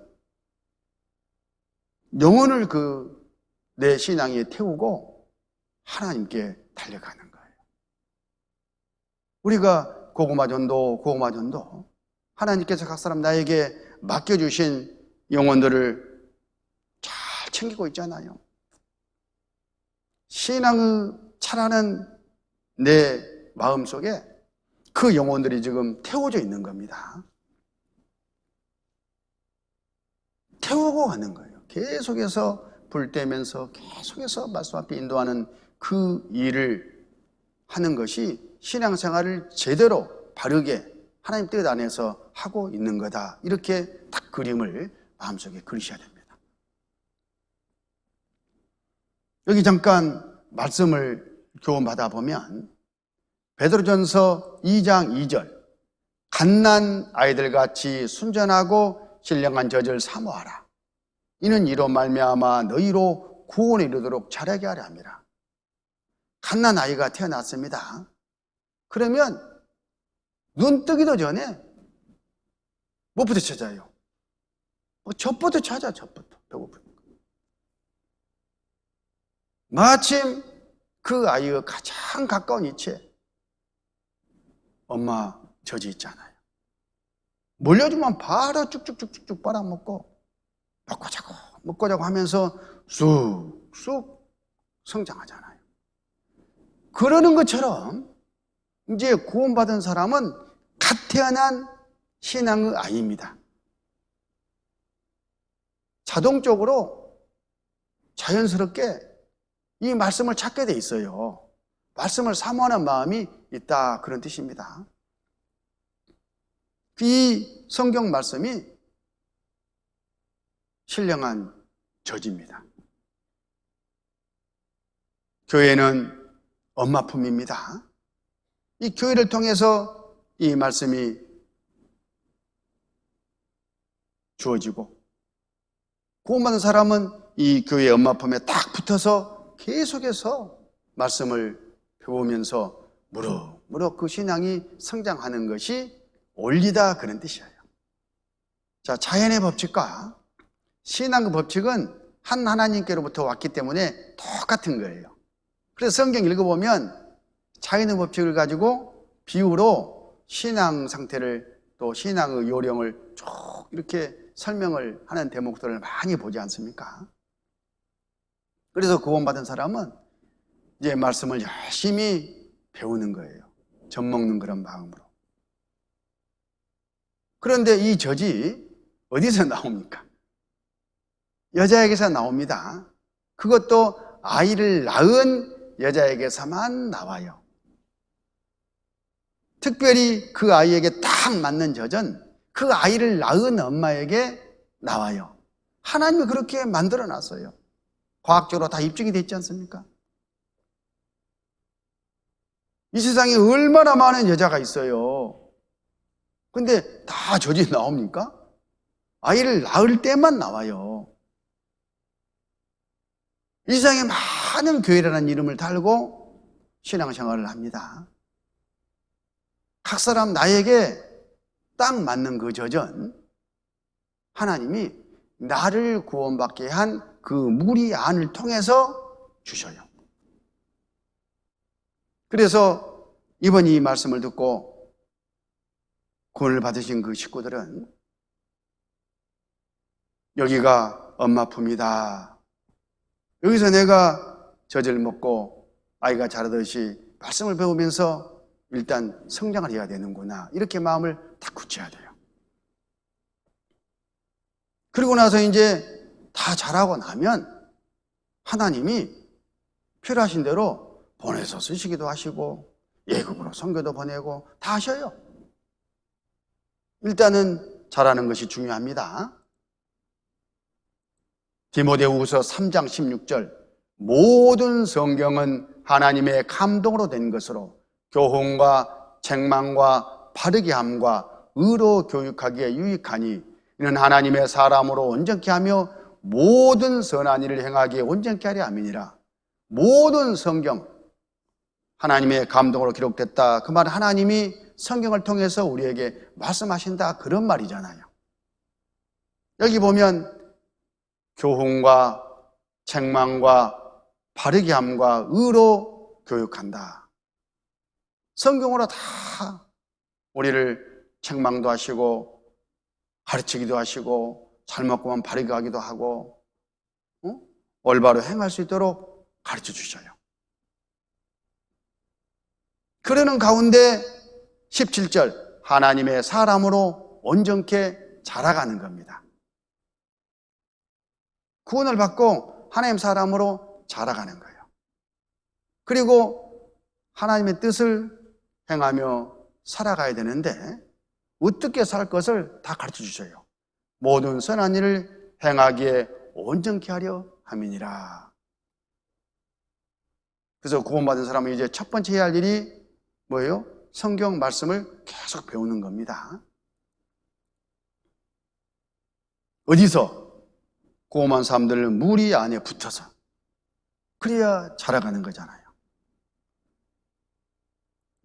영혼을 내 신앙에 태우고 하나님께 달려가는 거예요. 우리가 고구마 전도 하나님께서 각 사람 나에게 맡겨주신 영혼들을 잘 챙기고 있잖아요. 신앙의 차라는 내 마음속에 그 영혼들이 지금 태워져 있는 겁니다. 태우고 가는 거예요. 계속해서 불 떼면서 계속해서 말씀 앞에 인도하는 그 일을 하는 것이 신앙생활을 제대로 바르게 하나님 뜻 안에서 하고 있는 거다. 이렇게 딱 그림을 마음속에 그리셔야 됩니다. 여기 잠깐 말씀을 교훈받아 보면 베드로전서 2장 2절 갓난 아이들같이 순전하고 신령한 젖을 사모하라. 이는 이로 말미암아 너희로 구원에 이르도록 자라게 하려 함이라. 갓난 아이가 태어났습니다. 그러면 눈 뜨기도 전에 뭐부터 찾아요? 젖부터 찾아, 젖부터. 배고프니까. 마침 그 아이의 가장 가까운 이체 엄마 젖이 있잖아요. 물려주면 바로 쭉쭉쭉쭉 빨아먹고 먹고 자고 하면서 쑥쑥 성장하잖아요. 그러는 것처럼 이제 구원받은 사람은 갓 태어난 신앙의 아이입니다. 자동적으로 자연스럽게 이 말씀을 찾게 돼 있어요. 말씀을 사모하는 마음이 있다, 그런 뜻입니다. 이 성경 말씀이 신령한 저지입니다. 교회는 엄마 품입니다. 이 교회를 통해서 이 말씀이 주어지고, 구원받은 사람은 이 교회의 엄마 품에 딱 붙어서 계속해서 말씀을 배우면서 무럭무럭 그 신앙이 성장하는 것이 옳리다, 그런 뜻이에요. 자, 자연의 법칙과 신앙의 법칙은 한 하나님께로부터 왔기 때문에 똑같은 거예요. 그래서 성경 읽어보면 자연의 법칙을 가지고 비유로 신앙 상태를, 또 신앙의 요령을 쭉 이렇게 설명을 하는 대목들을 많이 보지 않습니까? 그래서 구원받은 사람은 이제 말씀을 열심히 배우는 거예요. 젖먹는 그런 마음으로. 그런데 이 젖이 어디서 나옵니까? 여자에게서 나옵니다. 그것도 아이를 낳은 여자에게서만 나와요. 특별히 그 아이에게 딱 맞는 젖은 그 아이를 낳은 엄마에게 나와요. 하나님이 그렇게 만들어 놨어요. 과학적으로 다 입증이 됐지 않습니까? 이 세상에 얼마나 많은 여자가 있어요. 근데 다 젖이 나옵니까? 아이를 낳을 때만 나와요. 이 세상에 많은 교회라는 이름을 달고 신앙생활을 합니다. 각 사람 나에게 딱 맞는 그 젖은 하나님이 나를 구원받게 한 그 무리 안을 통해서 주셔요. 그래서 이번 이 말씀을 듣고 구원을 받으신 그 식구들은 여기가 엄마 품이다. 여기서 내가 젖을 먹고 아이가 자라듯이 말씀을 배우면서 일단 성장을 해야 되는구나, 이렇게 마음을 딱 굳혀야 돼요. 그리고 나서 이제 다 자라고 나면 하나님이 필요하신 대로 보내서 쓰시기도 하시고 예급으로 선교도 보내고 다 하셔요. 일단은 자라는 것이 중요합니다. 디모데후서 3장 16절, 모든 성경은 하나님의 감동으로 된 것으로 교훈과 책망과 바르게 함과 의로 교육하기에 유익하니 이는 하나님의 사람으로 온전케 하며 모든 선한 일을 행하기에 온전케 하려 함이니라. 모든 성경, 하나님의 감동으로 기록됐다. 그 말은 하나님이 성경을 통해서 우리에게 말씀하신다, 그런 말이잖아요. 여기 보면 교훈과 책망과 바르게 함과 의로 교육한다. 성경으로 다 우리를 책망도 하시고 가르치기도 하시고 잘못 보면 바르게 하기도 하고 올바로 행할 수 있도록 가르쳐 주셔요. 그러는 가운데 17절, 하나님의 사람으로 온전케 자라가는 겁니다. 구원을 받고 하나님 사람으로 자라가는 거예요. 그리고 하나님의 뜻을 행하며 살아가야 되는데 어떻게 살 것을 다 가르쳐 주셔요. 모든 선한 일을 행하기에 온전케 하려 함이니라. 그래서 구원받은 사람은 이제 첫 번째 해야 할 일이 뭐예요? 성경 말씀을 계속 배우는 겁니다. 어디서? 구원한 사람들 무리 안에 붙어서. 그래야 자라가는 거잖아요.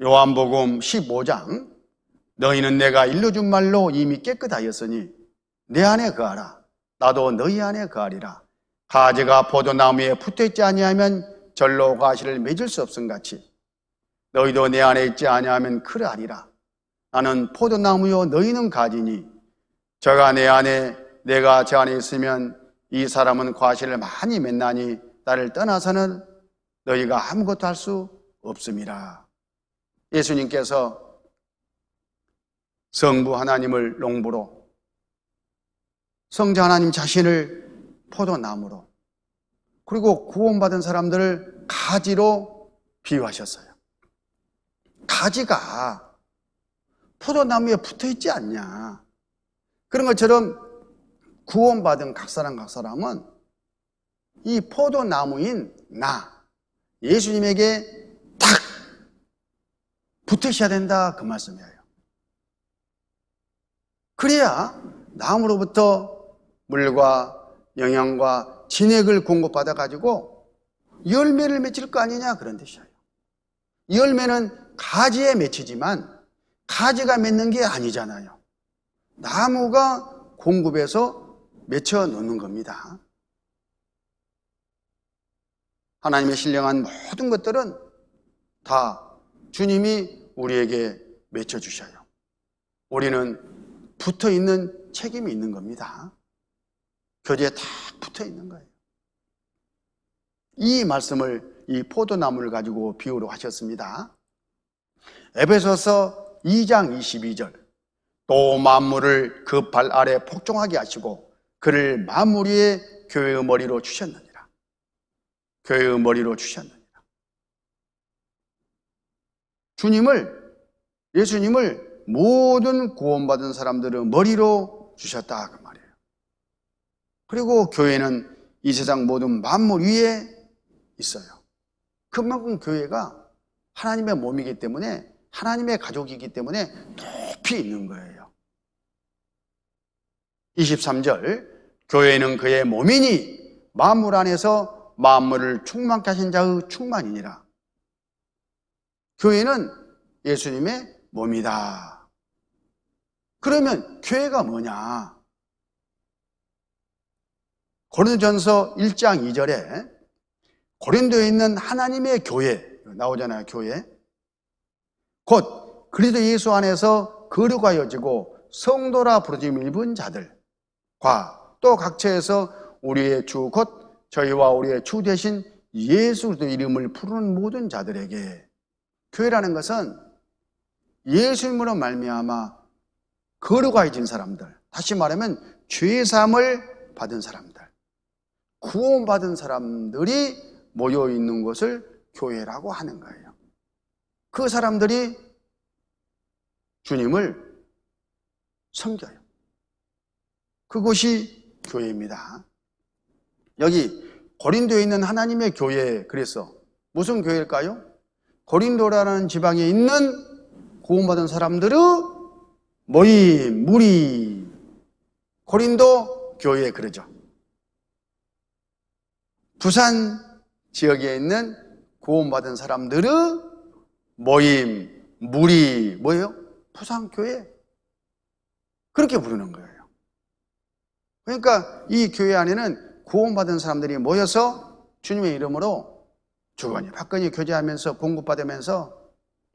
요한복음 15장, 너희는 내가 일러준 말로 이미 깨끗하였으니 내 안에 거하라. 나도 너희 안에 거하리라. 가지가 포도나무에 붙어있지 아니하면 절로 가시를 맺을 수 없음같이 너희도 내 안에 있지 아니하면 그러하리라. 나는 포도나무요 너희는 가지니 저가 내 안에 내가 저 안에 있으면 이 사람은 과실을 많이 맺나니 나를 떠나서는 너희가 아무것도 할 수 없음이라. 예수님께서 성부 하나님을 농부로, 성자 하나님 자신을 포도나무로, 그리고 구원받은 사람들을 가지로 비유하셨어요. 가지가 포도나무에 붙어 있지 않냐. 그런 것처럼 구원받은 각 사람은 이 포도나무인 나, 예수님에게 딱 붙으셔야 된다, 그 말씀이에요. 그래야 나무로부터 물과 영양과 진액을 공급받아 가지고 열매를 맺힐 거 아니냐, 그런 뜻이에요. 열매는 가지에 맺히지만 가지가 맺는 게 아니잖아요. 나무가 공급해서 맺혀 놓는 겁니다. 하나님의 신령한 모든 것들은 다 주님이 우리에게 맺혀주셔요. 우리는 붙어 있는 책임이 있는 겁니다. 교제에 다 붙어 있는 거예요. 이 말씀을 이 포도나무를 가지고 비유로 하셨습니다. 에베소서 2장 22절, 또 만물을 그 발 아래 복종하게 하시고 그를 만물 위에 교회의 머리로 주셨느니라. 교회의 머리로 주셨느니라. 예수님을 모든 구원받은 사람들의 머리로 주셨다, 그 말이에요. 그리고 교회는 이 세상 모든 만물 위에 있어요. 그만큼 교회가 하나님의 몸이기 때문에, 하나님의 가족이기 때문에 높이 있는 거예요. 23절, 교회는 그의 몸이니 만물 안에서 만물을 충만케 하신 자의 충만이니라. 교회는 예수님의 몸이다. 그러면 교회가 뭐냐? 고린도전서 1장 2절에 고린도에 있는 하나님의 교회 나오잖아요. 교회. 곧 그리스도 예수 안에서 거룩하여지고 성도라 부르심 입은 자들과 또 각처에서 우리의 주 곧 저희와 우리의 주 대신 예수 그리스도 이름을 부르는 모든 자들에게, 교회라는 것은 예수님으로 말미암아 거룩하여진 사람들, 다시 말하면 죄사함을 받은 사람들, 구원받은 사람들이 모여 있는 것을 교회라고 하는 거예요. 그 사람들이 주님을 섬겨요. 그것이 교회입니다. 여기 고린도에 있는 하나님의 교회, 그래서 무슨 교회일까요? 고린도라는 지방에 있는 구원받은 사람들의 모임, 무리, 고린도 교회, 그러죠. 부산 지역에 있는 구원받은 사람들의 모임, 무리, 뭐예요? 부산교회. 그렇게 부르는 거예요. 그러니까 이 교회 안에는 구원받은 사람들이 모여서 주님의 이름으로 주거니 박거니 교제하면서 공급받으면서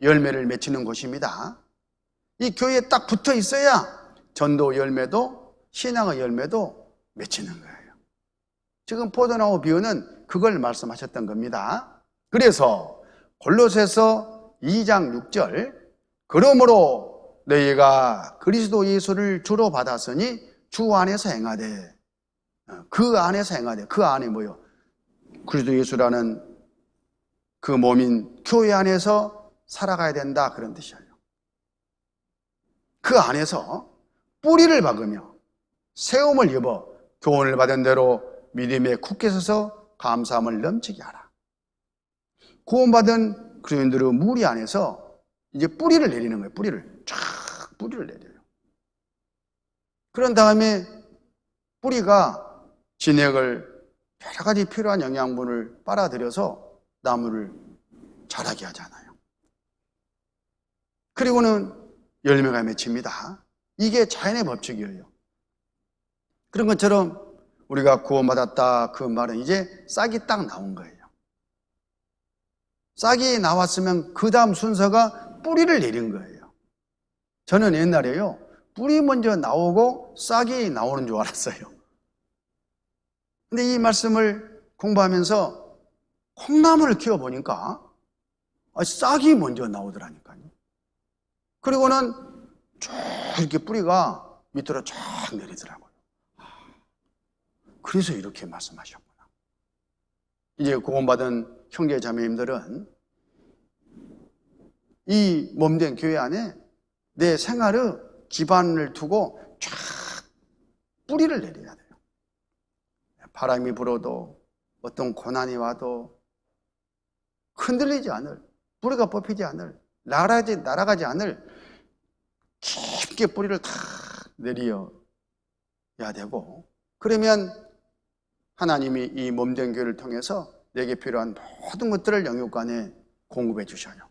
열매를 맺히는 곳입니다. 이 교회에 딱 붙어 있어야 전도 열매도 신앙의 열매도 맺히는 거예요. 지금 포도나무 비유는 그걸 말씀하셨던 겁니다. 그래서 골로새서 2장 6절, 그러므로 너희가 그리스도 예수를 주로 받았으니 주 안에서 행하되, 그 안에서 행하되, 그 안에 뭐요? 그리스도 예수라는 그 몸인 교회 안에서 살아가야 된다, 그런 뜻이에요. 그 안에서 뿌리를 박으며 세움을 입어 교훈을 받은 대로 믿음에 굳게 서서 감사함을 넘치게 하라. 구원받은 그리스도인들의 무리 안에서 이제 뿌리를 내리는 거예요. 뿌리를 내려요. 그런 다음에 뿌리가 진액을 여러 가지 필요한 영양분을 빨아들여서 나무를 자라게 하잖아요. 그리고는 열매가 맺힙니다. 이게 자연의 법칙이에요. 그런 것처럼 우리가 구원받았다, 그 말은 이제 싹이 딱 나온 거예요. 싹이 나왔으면 그 다음 순서가 뿌리를 내린 거예요. 저는 옛날에요, 뿌리 먼저 나오고 싹이 나오는 줄 알았어요. 근데 이 말씀을 공부하면서 콩나물을 키워보니까 싹이 먼저 나오더라니까요. 그리고는 쭉 이렇게 뿌리가 밑으로 쫙 내리더라고요. 그래서 이렇게 말씀하셨구나. 이제 구원받은 형제 자매님들은 이 몸된 교회 안에 내 생활의 기반을 두고 쫙 뿌리를 내려야 돼요. 바람이 불어도 어떤 고난이 와도 흔들리지 않을, 뿌리가 뽑히지 않을, 날아가지 않을 깊게 뿌리를 다 내려야 되고, 그러면 하나님이 이 몸된 교회를 통해서 내게 필요한 모든 것들을 영육간에 공급해 주셔요.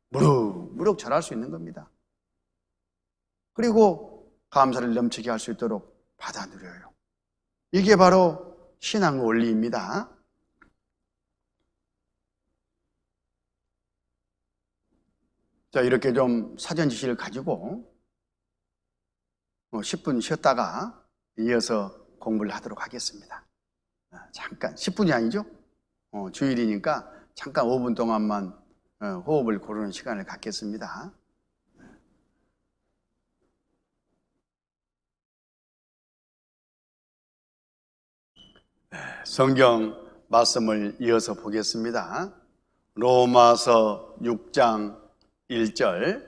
무럭무럭 자랄 수 있는 겁니다. 그리고 감사를 넘치게 할 수 있도록 받아 누려요. 이게 바로 신앙 원리입니다. 자, 이렇게 좀 사전 지시를 가지고 10분 쉬었다가 이어서 공부를 하도록 하겠습니다. 잠깐, 10분이 아니죠? 주일이니까 잠깐 5분 동안만 호흡을 고르는 시간을 갖겠습니다. 성경 말씀을 이어서 보겠습니다. 로마서 6장 1절,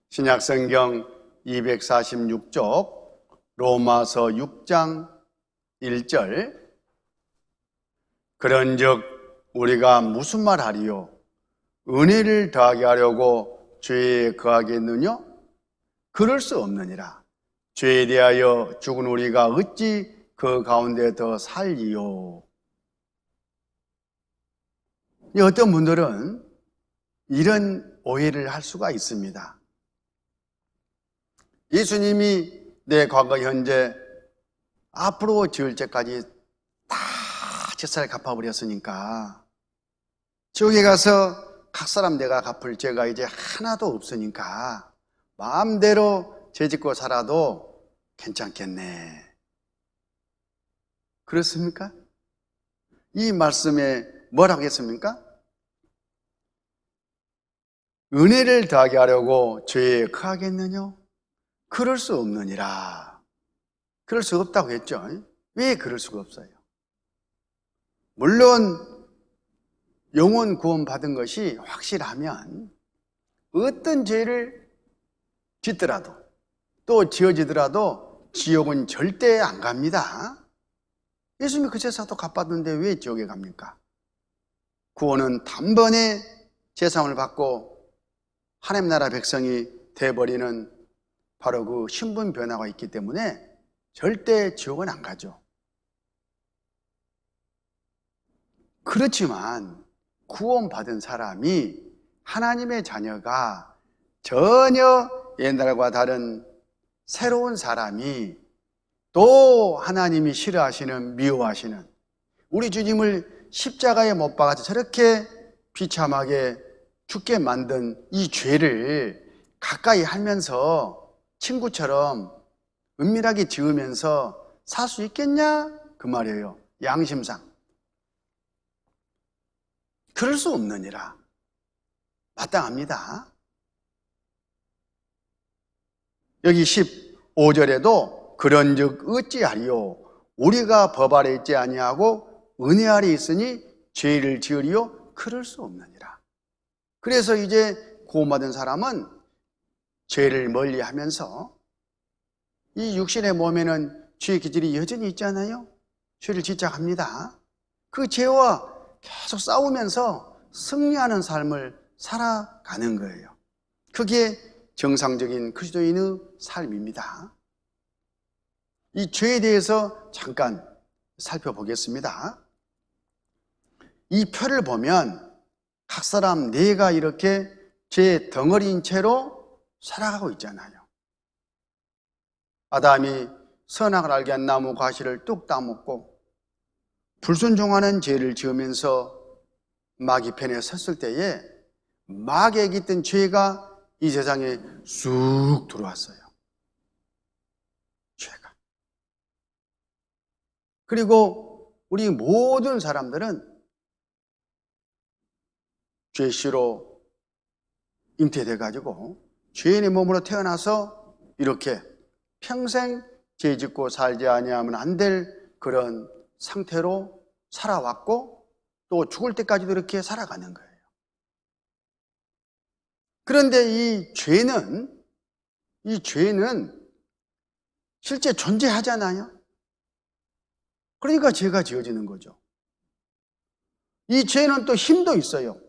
신약성경 246쪽, 로마서 6장 1절. 그런즉 우리가 무슨 말 하리요? 은혜를 더하게 하려고 죄에 거하겠느냐? 그럴 수 없느니라. 죄에 대하여 죽은 우리가 어찌 그 가운데 더 살리요? 어떤 분들은 이런 오해를 할 수가 있습니다. 예수님이 내 과거, 현재, 앞으로 지을 죄까지 다 제사를 갚아버렸으니까 지옥에 가서 각 사람 내가 갚을 죄가 이제 하나도 없으니까 마음대로 죄 짓고 살아도 괜찮겠네. 그렇습니까? 이 말씀에 뭐라고 했습니까? 은혜를 더하게 하려고 죄에 거하겠느냐? 그럴 수 없느니라. 그럴 수 없다고 했죠. 왜 그럴 수가 없어요? 물론 영혼 구원 받은 것이 확실하면 어떤 죄를 짓더라도 또 지어지더라도 지옥은 절대 안 갑니다. 예수님이 그 제사도 갚았는데 왜 지옥에 갑니까? 구원은 단번에 제사함을 받고 하나님 나라 백성이 돼버리는 바로 그 신분 변화가 있기 때문에 절대 지옥은 안 가죠. 그렇지만 구원받은 사람이, 하나님의 자녀가 전혀 옛날과 다른 새로운 사람이, 또 하나님이 싫어하시는, 미워하시는, 우리 주님을 십자가에 못 박아서 저렇게 비참하게 죽게 만든 이 죄를 가까이 하면서 친구처럼 은밀하게 지으면서 살 수 있겠냐? 그 말이에요. 양심상. 그럴 수 없느니라. 마땅합니다. 여기 15절에도 그런즉 어찌하리요? 우리가 법 아래 있지 아니하고 은혜 아래 있으니 죄를 지으리요? 그럴 수 없느니라. 그래서 이제 구원받은 사람은 죄를 멀리하면서, 이 육신의 몸에는 죄의 기질이 여전히 있잖아요. 죄를 집착합니다. 그 죄와 계속 싸우면서 승리하는 삶을 살아가는 거예요. 그게 정상적인 그리스도인의 삶입니다. 이 죄에 대해서 잠깐 살펴보겠습니다. 이 표를 보면 각 사람 내가 이렇게 죄의 덩어리인 채로 살아가고 있잖아요. 아담이 선악을 알게 한 나무 과실을 뚝 따먹고 불순종하는 죄를 지으면서 마귀 편에 섰을 때에 마귀에게 있던 죄가 이 세상에 쑥 들어왔어요. 죄가. 그리고 우리 모든 사람들은 죄시로 잉태돼가지고 죄인의 몸으로 태어나서 이렇게 평생 죄 짓고 살지 아니하면 안 될 그런 상태로 살아왔고 또 죽을 때까지도 이렇게 살아가는 거예요. 그런데 이 죄는 실제 존재하잖아요. 그러니까 죄가 지어지는 거죠. 이 죄는 또 힘도 있어요.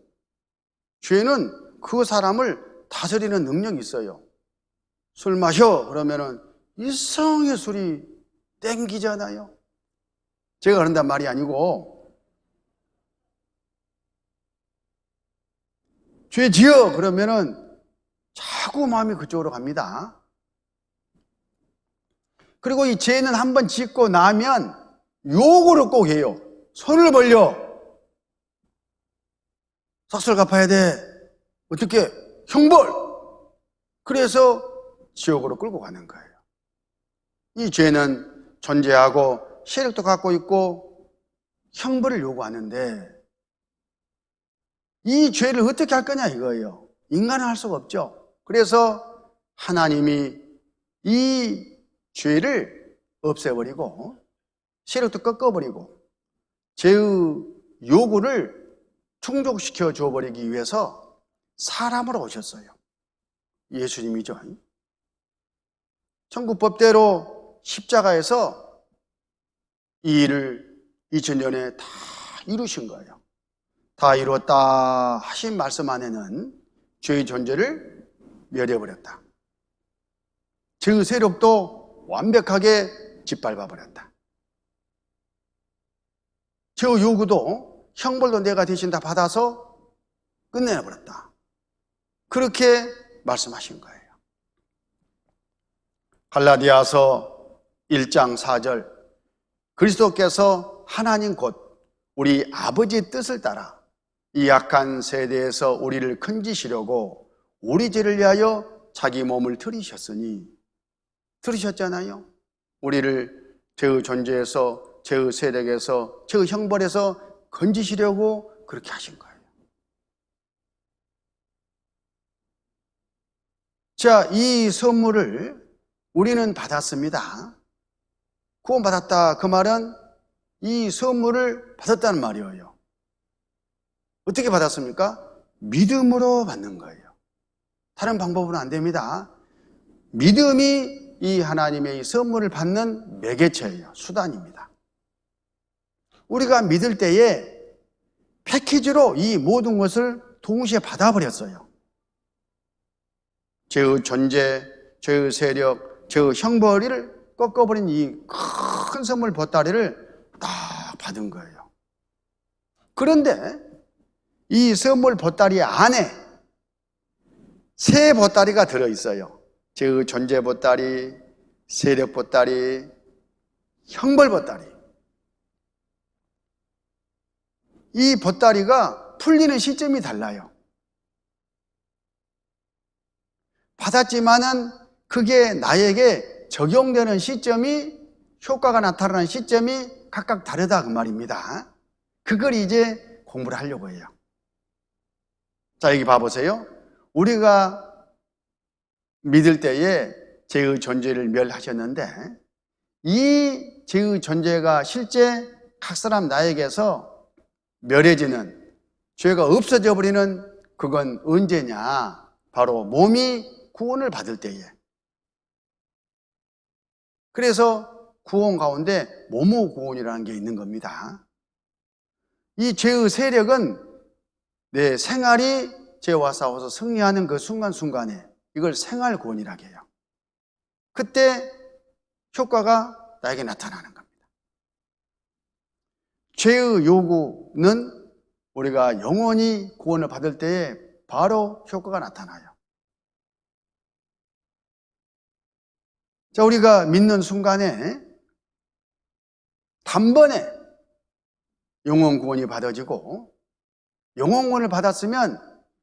죄는 그 사람을 다스리는 능력이 있어요. 술 마셔 그러면은 이상하게 술이 땡기잖아요. 제가 그런단 말이 아니고, 죄 지어 그러면은 자꾸 마음이 그쪽으로 갑니다. 그리고 이 죄는 한번 짓고 나면 요구를 꼭 해요. 손을 벌려. 삭슬 갚아야 돼. 어떻게? 형벌. 그래서 지옥으로 끌고 가는 거예요. 이 죄는 존재하고 세력도 갖고 있고 형벌을 요구하는데 이 죄를 어떻게 할 거냐 이거예요. 인간은 할 수가 없죠. 그래서 하나님이 이 죄를 없애버리고 세력도 꺾어버리고 죄의 요구를 충족시켜 줘버리기 위해서 사람으로 오셨어요. 예수님이죠. 천국법대로 십자가에서 이 일을 2000년에 다 이루신 거예요. 다 이루었다 하신 말씀 안에는 죄의 존재를 멸해버렸다. 죄의 세력도 완벽하게 짓밟아버렸다. 죄의 요구도 형벌도 내가 대신 다 받아서 끝내버렸다. 그렇게 말씀하신 거예요. 갈라디아서 1장 4절, 그리스도께서 하나님 곧 우리 아버지의 뜻을 따라 이 악한 세대에서 우리를 건지시려고 우리 죄를 위하여 자기 몸을 들이셨으니, 들으셨잖아요. 우리를 죄의 존재에서, 죄의 세력에서, 죄의 형벌에서 건지시려고 그렇게 하신 거예요. 자, 이 선물을 우리는 받았습니다. 구원받았다. 그 말은 이 선물을 받았다는 말이에요. 어떻게 받았습니까? 믿음으로 받는 거예요. 다른 방법으로는 안 됩니다. 믿음이 이 하나님의 이 선물을 받는 매개체예요. 수단입니다. 우리가 믿을 때에 패키지로 이 모든 것을 동시에 받아버렸어요. 죄의 존재, 죄의 세력, 죄의 형벌을 꺾어버린 이 큰 선물 보따리를 딱 받은 거예요. 그런데 이 선물 보따리 안에 세 보따리가 들어있어요. 죄의 존재 보따리, 세력 보따리, 형벌 보따리. 이 보따리가 풀리는 시점이 달라요. 받았지만은 그게 나에게 적용되는 시점이, 효과가 나타나는 시점이 각각 다르다 그 말입니다. 그걸 이제 공부를 하려고 해요. 자, 여기 봐보세요. 우리가 믿을 때에 죄의 존재를 멸하셨는데 이 죄의 존재가 실제 각 사람 나에게서 멸해지는, 죄가 없어져 버리는 그건 언제냐? 바로 몸이 구원을 받을 때에. 그래서 구원 가운데 모모 구원이라는 게 있는 겁니다. 이 죄의 세력은 내 생활이 죄와 싸워서 승리하는 그 순간순간에 이걸 생활 구원이라고 해요. 그때 효과가 나에게 나타나는 겁니다. 죄의 요구는 우리가 영원히 구원을 받을 때에 바로 효과가 나타나요. 자, 우리가 믿는 순간에 단번에 영원 구원이 받아지고, 영원 구원을 받았으면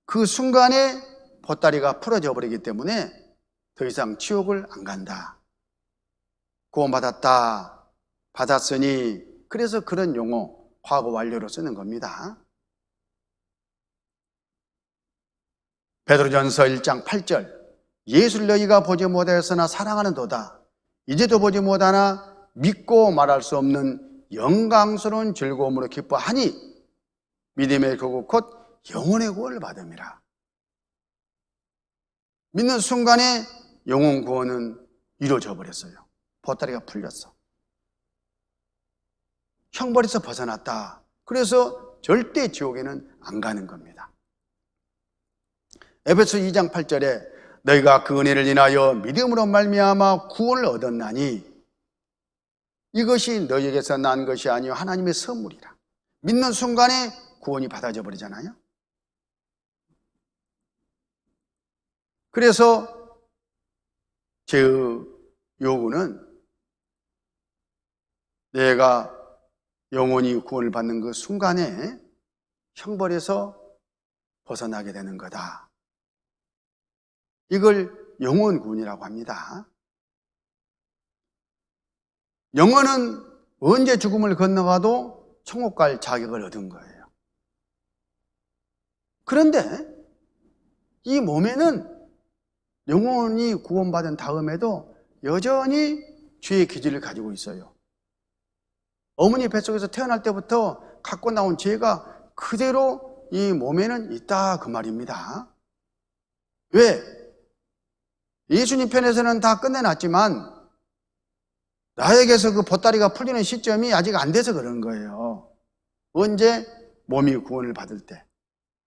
그 순간에 보따리가 풀어져 버리기 때문에 더 이상 지옥을 안 간다. 구원받았다. 받았으니, 그래서 그런 용어, 과거 완료로 쓰는 겁니다. 베드로전서 1장 8절, 예수를 너희가 보지 못하였으나 사랑하는도다. 이제도 보지 못하나 믿고 말할 수 없는 영광스러운 즐거움으로 기뻐하니 믿음의 결국 곧 영혼의 구원을 받음이라. 믿는 순간에 영혼 구원은 이루어져 버렸어요. 보따리가 풀렸어. 형벌에서 벗어났다. 그래서 절대 지옥에는 안 가는 겁니다. 에베소 2장 8절에 너희가 그 은혜를 인하여 믿음으로 말미암아 구원을 얻었나니 이것이 너희에게서 난 것이 아니요 하나님의 선물이라. 믿는 순간에 구원이 받아져 버리잖아요. 그래서 죄의 요구는 내가 영원히 구원을 받는 그 순간에 형벌에서 벗어나게 되는 거다. 이걸 영원 구원이라고 합니다. 영혼은 언제 죽음을 건너가도 천국 갈 자격을 얻은 거예요. 그런데 이 몸에는 영혼이 구원받은 다음에도 여전히 죄의 기질을 가지고 있어요. 어머니 뱃속에서 태어날 때부터 갖고 나온 죄가 그대로 이 몸에는 있다 그 말입니다. 왜? 예수님 편에서는 다 끝내놨지만 나에게서 그 보따리가 풀리는 시점이 아직 안 돼서 그런 거예요. 언제? 몸이 구원을 받을 때.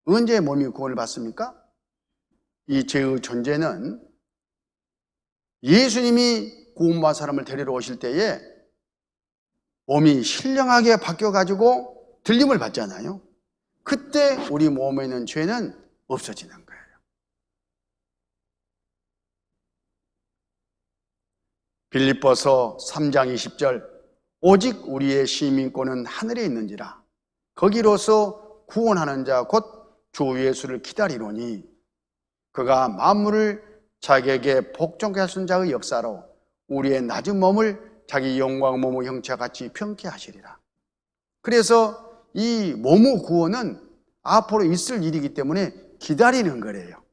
언제 몸이 구원을 받습니까? 이 죄의 존재는 예수님이 구원받은 사람을 데리러 오실 때에 몸이 신령하게 바뀌어가지고 들림을 받잖아요. 그때 우리 몸에 있는 죄는 없어지는 거예요. 빌립보서 3장 20절 오직 우리의 시민권은 하늘에 있는지라 거기로서 구원하는 자 곧 주 예수를 기다리노니 그가 만물을 자기에게 복종케 하신 자의 역사로 우리의 낮은 몸을 자기 영광 몸의 형체와 같이 평케 하시리라. 그래서 이 몸의 구원은 앞으로 있을 일이기 때문에 기다리는 거래요.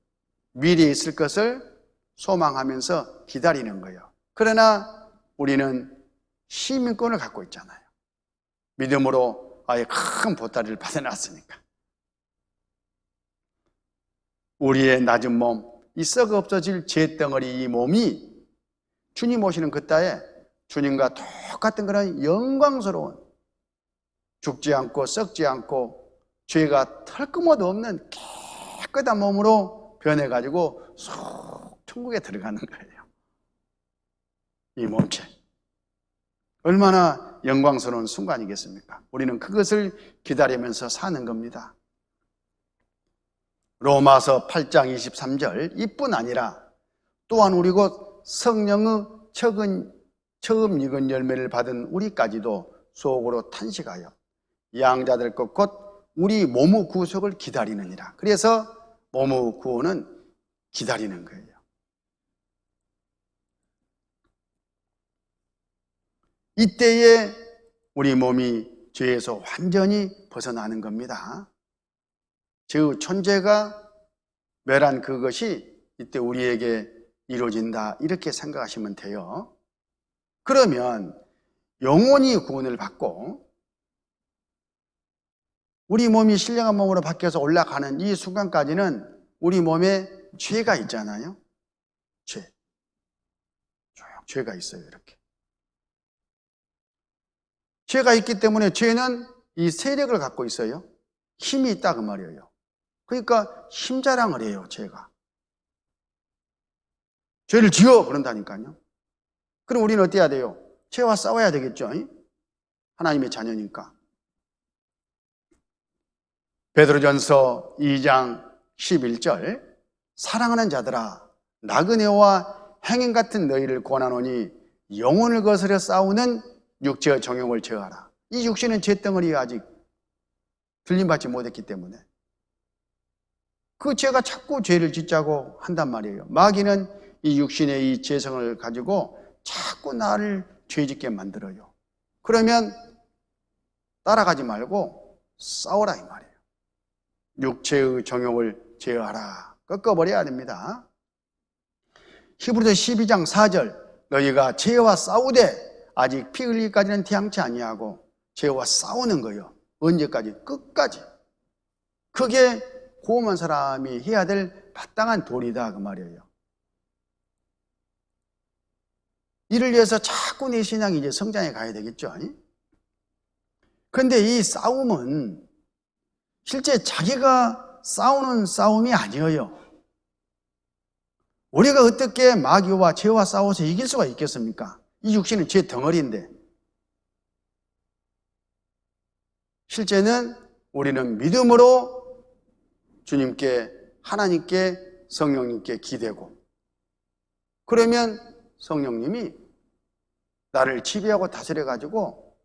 미래에 있을 것을 소망하면서 기다리는 거예요. 그러나 우리는 시민권을 갖고 있잖아요. 믿음으로 아예 큰 보따리를 받아놨으니까. 우리의 낮은 몸, 이 썩어 없어질 죄덩어리 이 몸이 주님 오시는 그 때에 주님과 똑같은 그런 영광스러운 죽지 않고 썩지 않고 죄가 털끝도 없는 깨끗한 몸으로 변해가지고 쏙 천국에 들어가는 거예요. 이 몸체 얼마나 영광스러운 순간이겠습니까? 우리는 그것을 기다리면서 사는 겁니다. 로마서 8장 23절 이뿐 아니라 또한 우리 곧 성령의 처음 익은 열매를 받은 우리까지도 속으로 탄식하여 양자될 것 곧 우리 몸의 구속을 기다리느니라. 그래서 몸의 구원은 기다리는 거예요. 이때에 우리 몸이 죄에서 완전히 벗어나는 겁니다. 죄의 존재가 멸한 그것이 이때 우리에게 이루어진다 이렇게 생각하시면 돼요. 그러면 영원히 구원을 받고 우리 몸이 신령한 몸으로 바뀌어서 올라가는 이 순간까지는 우리 몸에 죄가 있잖아요. 죄가 있어요. 이렇게 죄가 있기 때문에 죄는 이 세력을 갖고 있어요. 힘이 있다 그 말이에요. 그러니까 힘자랑을 해요. 죄가 죄를 지어 그런다니까요. 그럼 우리는 어떻게 해야 돼요? 죄와 싸워야 되겠죠. 하나님의 자녀니까. 베드로전서 2장 11절 사랑하는 자들아 나그네와 행인 같은 너희를 권하노니 영혼을 거스려 싸우는 육체의 정욕을 제어하라. 이 육신은 죄덩어리가 아직 들림받지 못했기 때문에 그 죄가 자꾸 죄를 짓자고 한단 말이에요. 마귀는 이 육신의 이 죄성을 가지고 자꾸 나를 죄짓게 만들어요. 그러면 따라가지 말고 싸우라 이 말이에요. 육체의 정욕을 제어하라. 꺾어버려야 됩니다. 히브리서 12장 4절 너희가 죄와 싸우되 아직 피 흘리기까지는 태양치 아니하고 죄와 싸우는 거예요. 언제까지? 끝까지. 그게 고음한 사람이 해야 될 마땅한 도리다 그 말이에요. 이를 위해서 자꾸 내 신앙이 이제 성장해 가야 되겠죠. 그런데 이 싸움은 실제 자기가 싸우는 싸움이 아니에요. 우리가 어떻게 마귀와 죄와 싸워서 이길 수가 있겠습니까? 이 육신은 죄 덩어리인데. 실제는 우리는 믿음으로 주님께, 하나님께, 성령님께 기대고, 그러면 성령님이 나를 지배하고 다스려가지고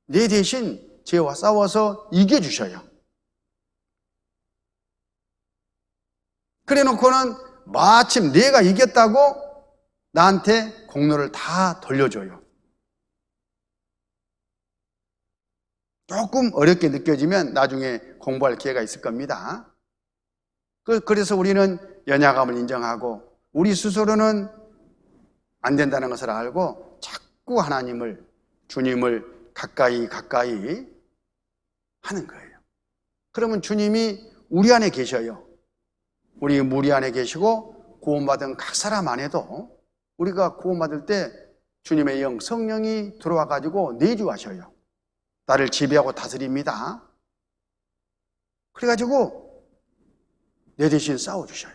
내 대신 죄와 싸워서 이겨주셔요. 그래 놓고는 마침 내가 이겼다고 나한테 공로를 다 돌려줘요. 조금 어렵게 느껴지면 나중에 공부할 기회가 있을 겁니다. 그래서 우리는 연약함을 인정하고 우리 스스로는 안 된다는 것을 알고 자꾸 하나님을, 주님을 가까이 하는 거예요. 그러면 주님이 우리 안에 계셔요. 우리 무리 안에 계시고 구원받은 각 사람 안에도 우리가 구원받을 때 주님의 영, 성령이 들어와 가지고 내주하셔요. 나를 지배하고 다스립니다. 그래가지고 내 대신 싸워주셔요.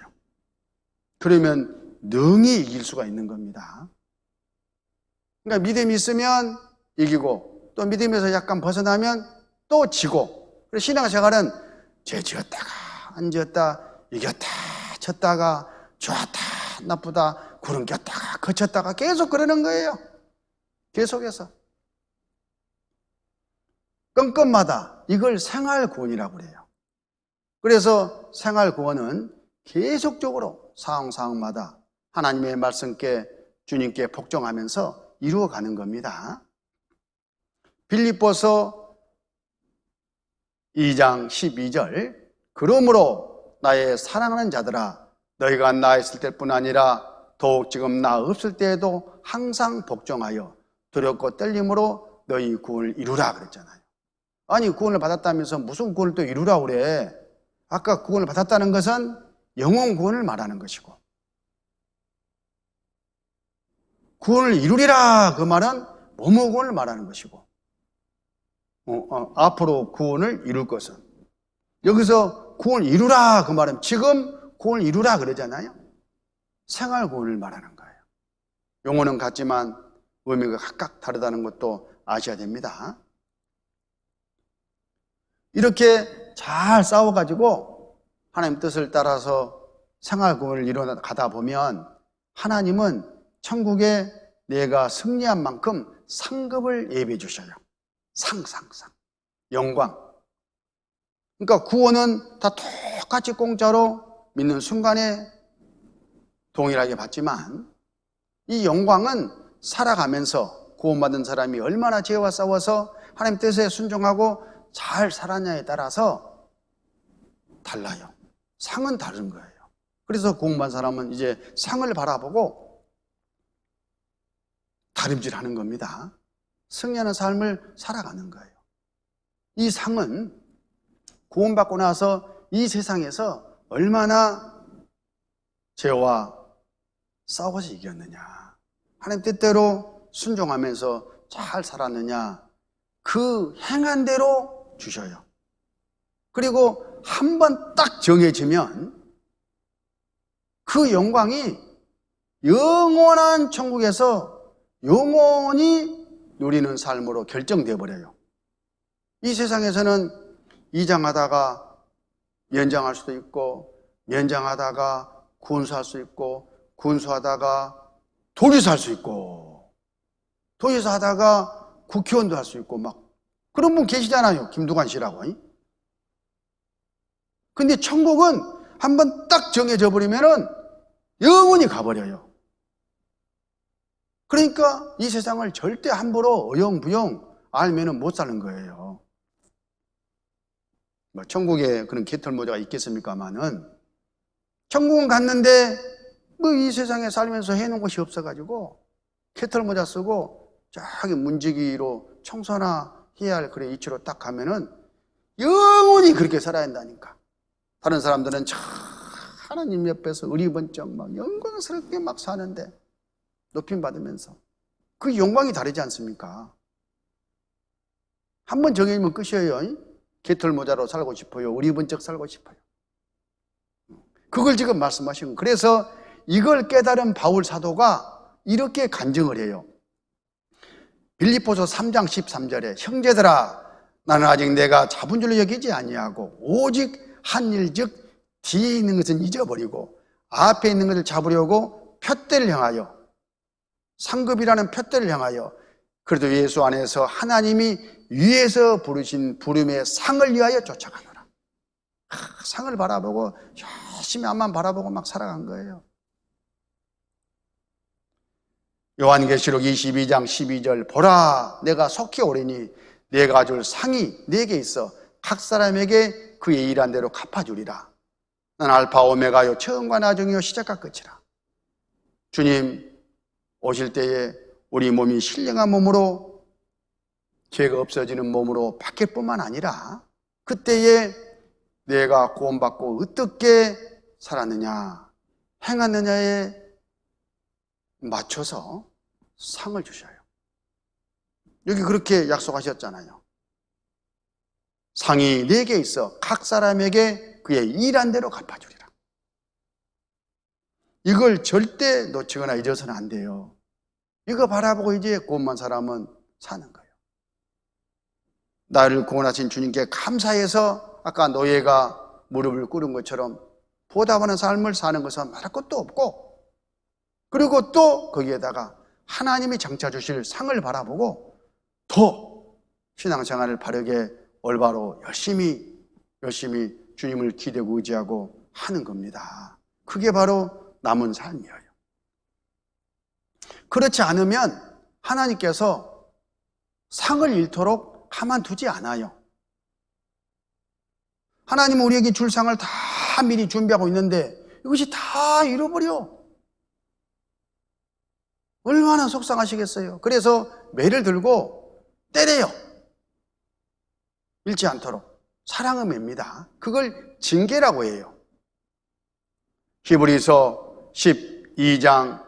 그러면 능히 이길 수가 있는 겁니다. 그러니까 믿음이 있으면 이기고 또 믿음에서 약간 벗어나면 또 지고, 그래서 신앙생활은 죄 지었다가 안 지었다, 이겼다 졌다가 좋았다 나쁘다 구름 꼈다가 거쳤다가 계속 그러는 거예요. 계속해서 건건마다 이걸 생활구원이라고 그래요. 그래서 생활구원은 계속적으로 상황마다 하나님의 말씀께, 주님께 복종하면서 이루어가는 겁니다. 빌립보서 2장 12절 그러므로 나의 사랑하는 자들아 너희가 나 있을 때뿐 아니라 더욱 지금 나 없을 때에도 항상 복종하여 두렵고 떨림으로 너희 구원을 이루라 그랬잖아요. 아니 구원을 받았다면서 무슨 구원을 또 이루라 그래. 아까 구원을 받았다는 것은 영혼 구원을 말하는 것이고, 구원을 이루리라 그 말은 뭐뭐 구원을 말하는 것이고, 앞으로 구원을 이룰 것은, 여기서 구원을 이루라 그 말은 지금 구원을 이루라 그러잖아요. 생활 구원을 말하는 거예요. 용어는 같지만 의미가 각각 다르다는 것도 아셔야 됩니다. 이렇게 잘 싸워가지고 하나님 뜻을 따라서 생활 구원을 이뤄가다 보면 하나님은 천국에 내가 승리한 만큼 상급을 예비해 주셔요. 상. 영광. 그러니까 구원은 다 똑같이 공짜로 믿는 순간에 동일하게 받지만 이 영광은 살아가면서 구원받은 사람이 얼마나 죄와 싸워서 하나님 뜻에 순종하고 잘 살았냐에 따라서 달라요. 상은 다른 거예요. 그래서 구원받은 사람은 이제 상을 바라보고 다림질하는 겁니다. 승리하는 삶을 살아가는 거예요. 이 상은 구원받고 나서 이 세상에서 얼마나 죄와 싸워서 이겼느냐, 하나님 뜻대로 순종하면서 잘 살았느냐, 그 행한 대로 주셔요. 그리고 한 번 딱 정해지면 그 영광이 영원한 천국에서 영원히 누리는 삶으로 결정되어 버려요. 이 세상에서는 이장하다가 연장할 수도 있고, 연장하다가 군수할 수 있고, 군수하다가 도지사 할 수 있고, 도지사 하다가 국회의원도 할 수 있고, 막 그런 분 계시잖아요. 김두관 씨라고. 근데 천국은 한번 딱 정해져 버리면은 영원히 가버려요. 그러니까 이 세상을 절대 함부로 어영부영 알면은 못 사는 거예요. 천국에 그런 개털모자가 있겠습니까마는, 천국은 갔는데 뭐 이 세상에 살면서 해놓은 것이 없어가지고 캐털 모자 쓰고 저기 문지기로 청소나 해야 할 그래 이치로 딱 가면은 영원히 그렇게 살아야 한다니까. 다른 사람들은 저 하나님 옆에서 의리번쩍 막 영광스럽게 막 사는데 높임 받으면서 그 영광이 다르지 않습니까? 한번 정해지면 끝이에요. 개털 모자로 살고 싶어요. 의리번쩍 살고 싶어요. 그걸 지금 말씀하신 거예요. 그래서 이걸 깨달은 바울 사도가 이렇게 간증을 해요. 빌립보서 3장 13절에 형제들아 나는 아직 내가 잡은 줄로 여기지 아니하고 오직 한 일 즉 뒤에 있는 것은 잊어버리고 앞에 있는 것을 잡으려고 푯대를 향하여 상급이라는 푯대를 향하여 그래도 예수 안에서 하나님이 위에서 부르신 부름의 상을 위하여 쫓아가노라. 상을 바라보고 열심히 앞만 바라보고 막 살아간 거예요. 요한계시록 22장 12절 보라 내가 속히 오리니 내가 줄 상이 내게 있어 각 사람에게 그의 일한 대로 갚아주리라. 난 알파 오메가요 처음과 나중이요 시작과 끝이라. 주님 오실 때에 우리 몸이 신령한 몸으로 죄가 없어지는 몸으로 바뀔 뿐만 아니라 그때에 내가 구원받고 어떻게 살았느냐 행하느냐에 맞춰서 상을 주셔요. 여기 그렇게 약속하셨잖아요. 상이 내게 있어 각 사람에게 그의 일한 대로 갚아주리라. 이걸 절대 놓치거나 잊어서는 안 돼요. 이거 바라보고 이제 구원만 사람은 사는 거예요. 나를 구원하신 주님께 감사해서 아까 노예가 무릎을 꿇은 것처럼 보답하는 삶을 사는 것은 말할 것도 없고 그리고 또 거기에다가 하나님이 장차 주실 상을 바라보고 더 신앙생활을 바르게 올바로 열심히 주님을 기대고 의지하고 하는 겁니다. 그게 바로 남은 삶이에요. 그렇지 않으면 하나님께서 상을 잃도록 가만두지 않아요. 하나님은 우리에게 줄 상을 다 미리 준비하고 있는데 이것이 다 잃어버려. 얼마나 속상하시겠어요. 그래서 매를 들고 때려요. 잃지 않도록. 사랑은 맵니다. 그걸 징계라고 해요. 히브리서 12장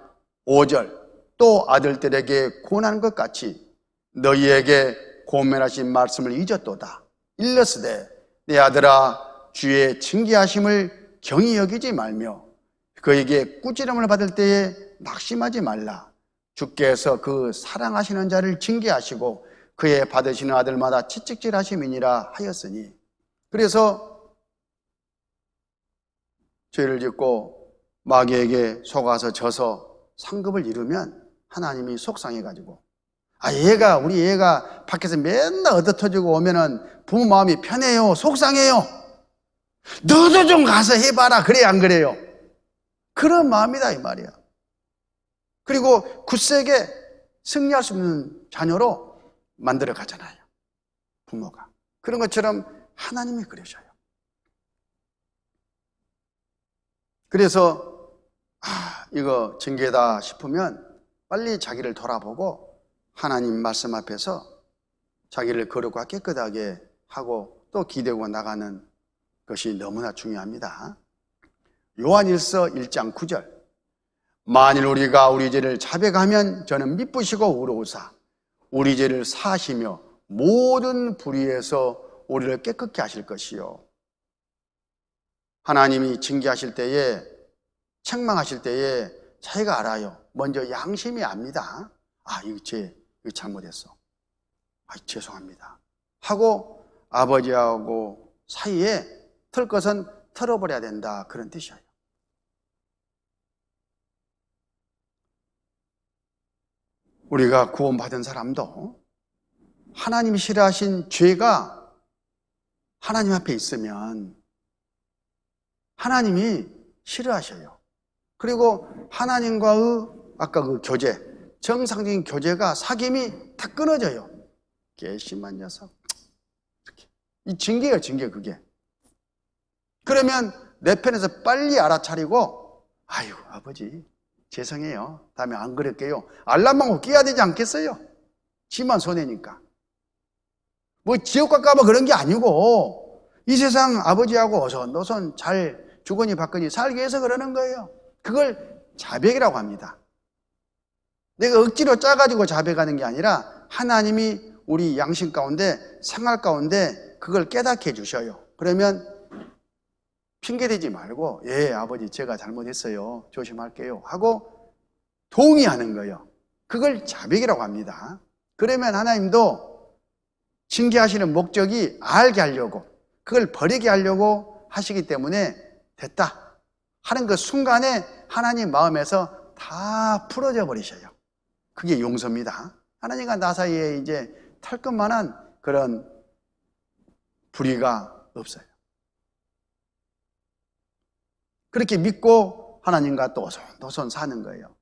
5절 또 아들들에게 권한 것 같이 너희에게 권면하신 말씀을 잊었도다. 일렀으되 내 아들아 주의 징계하심을 경히 여기지 말며 그에게 꾸지람을 받을 때에 낙심하지 말라. 주께서 그 사랑하시는 자를 징계하시고 그의 받으시는 아들마다 채찍질하심이니라 하였으니. 그래서 죄를 짓고 마귀에게 속아서 져서 상급을 이루면 하나님이 속상해가지고 우리 애가 밖에서 맨날 얻어터지고 오면은 부모 마음이 편해요. 속상해요. 너도 좀 가서 해봐라. 그래 안 그래요? 그런 마음이다 이 말이야. 그리고 굳세게 승리할 수 있는 자녀로 만들어 가잖아요. 부모가. 그런 것처럼 하나님이 그러셔요. 그래서 이거 징계다 싶으면 빨리 자기를 돌아보고 하나님 말씀 앞에서 자기를 거룩과 깨끗하게 하고 또 기대고 나가는 것이 너무나 중요합니다. 요한일서 1장 9절 만일 우리가 우리 죄를 자백하면 저는 미쁘시고 의로우사 우리 죄를 사하시며 모든 불의에서 우리를 깨끗게 하실 것이요. 하나님이 징계하실 때에 책망하실 때에 자기가 알아요. 먼저 양심이 압니다. 이거 잘못했어. 죄송합니다. 하고 아버지하고 사이에 틀 것은 털어버려야 된다. 그런 뜻이에요. 우리가 구원받은 사람도 하나님이 싫어하신 죄가 하나님 앞에 있으면 하나님이 싫어하셔요. 그리고 하나님과의 아까 그 교제, 정상적인 교제가 사귐이 다 끊어져요. 괘씸한 녀석. 이렇게. 이 징계예요, 징계 그게. 그러면 내 편에서 빨리 알아차리고 아유, 아버지, 죄송해요. 다음에 안 그럴게요. 알람하고 끼야 되지 않겠어요? 지만 손해니까. 뭐 지옥 갈까봐 그런 게 아니고 이 세상 아버지하고 어선너선 잘 주거니 받거니 살기 위해서 그러는 거예요. 그걸 자백이라고 합니다. 내가 억지로 짜가지고 자백하는 게 아니라 하나님이 우리 양심 가운데, 생활 가운데 그걸 깨닫게 해주셔요. 그러면 핑계대지 말고, 예, 아버지 제가 잘못했어요. 조심할게요. 하고 동의하는 거예요. 그걸 자백이라고 합니다. 그러면 하나님도 징계하시는 목적이 알게 하려고, 그걸 버리게 하려고 하시기 때문에 됐다 하는 그 순간에 하나님 마음에서 다 풀어져 버리셔요. 그게 용서입니다. 하나님과 나 사이에 이제 탈 것만한 그런 불의가 없어요. 그렇게 믿고 하나님과 또 오손도손 사는 거예요.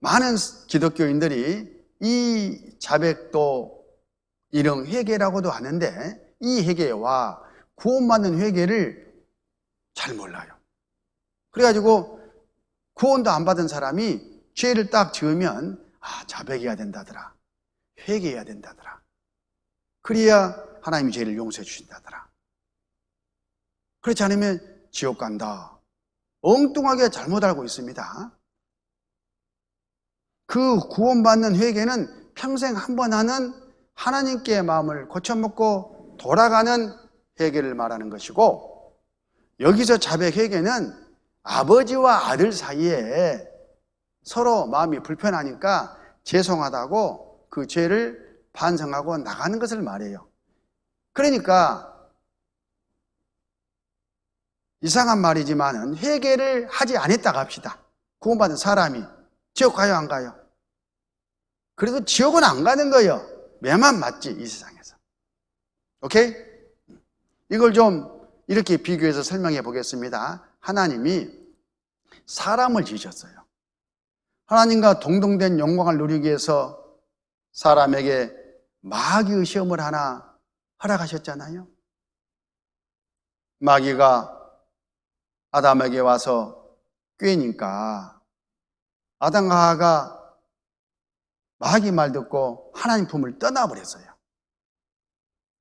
많은 기독교인들이 이 자백도 일용 회개라고도 하는데 이 회개와 구원받는 회개를 잘 몰라요. 그래가지고 구원도 안 받은 사람이 죄를 딱 지으면 자백해야 된다더라, 회개해야 된다더라, 그래야 하나님이 죄를 용서해 주신다더라. 그렇지 않으면 지옥 간다. 엉뚱하게 잘못 알고 있습니다. 그 구원받는 회개는 평생 한 번 하는 하나님께 마음을 고쳐먹고 돌아가는 회개를 말하는 것이고, 여기서 자백 회개는 아버지와 아들 사이에 서로 마음이 불편하니까 죄송하다고 그 죄를 반성하고 나가는 것을 말해요. 그러니까 이상한 말이지만 회개를 하지 않았다고 합시다. 구원받은 사람이 지옥 가요, 안 가요? 그래도 지옥은 안 가는 거예요. 매만 맞지, 이 세상에서. 오케이? 이걸 좀 이렇게 비교해서 설명해 보겠습니다. 하나님이 사람을 지으셨어요. 하나님과 동등된 영광을 누리기 위해서 사람에게 마귀의 시험을 하나 허락하셨잖아요. 마귀가 아담에게 와서 꾀니까 아담과 하와가 마귀 말 듣고 하나님 품을 떠나버렸어요.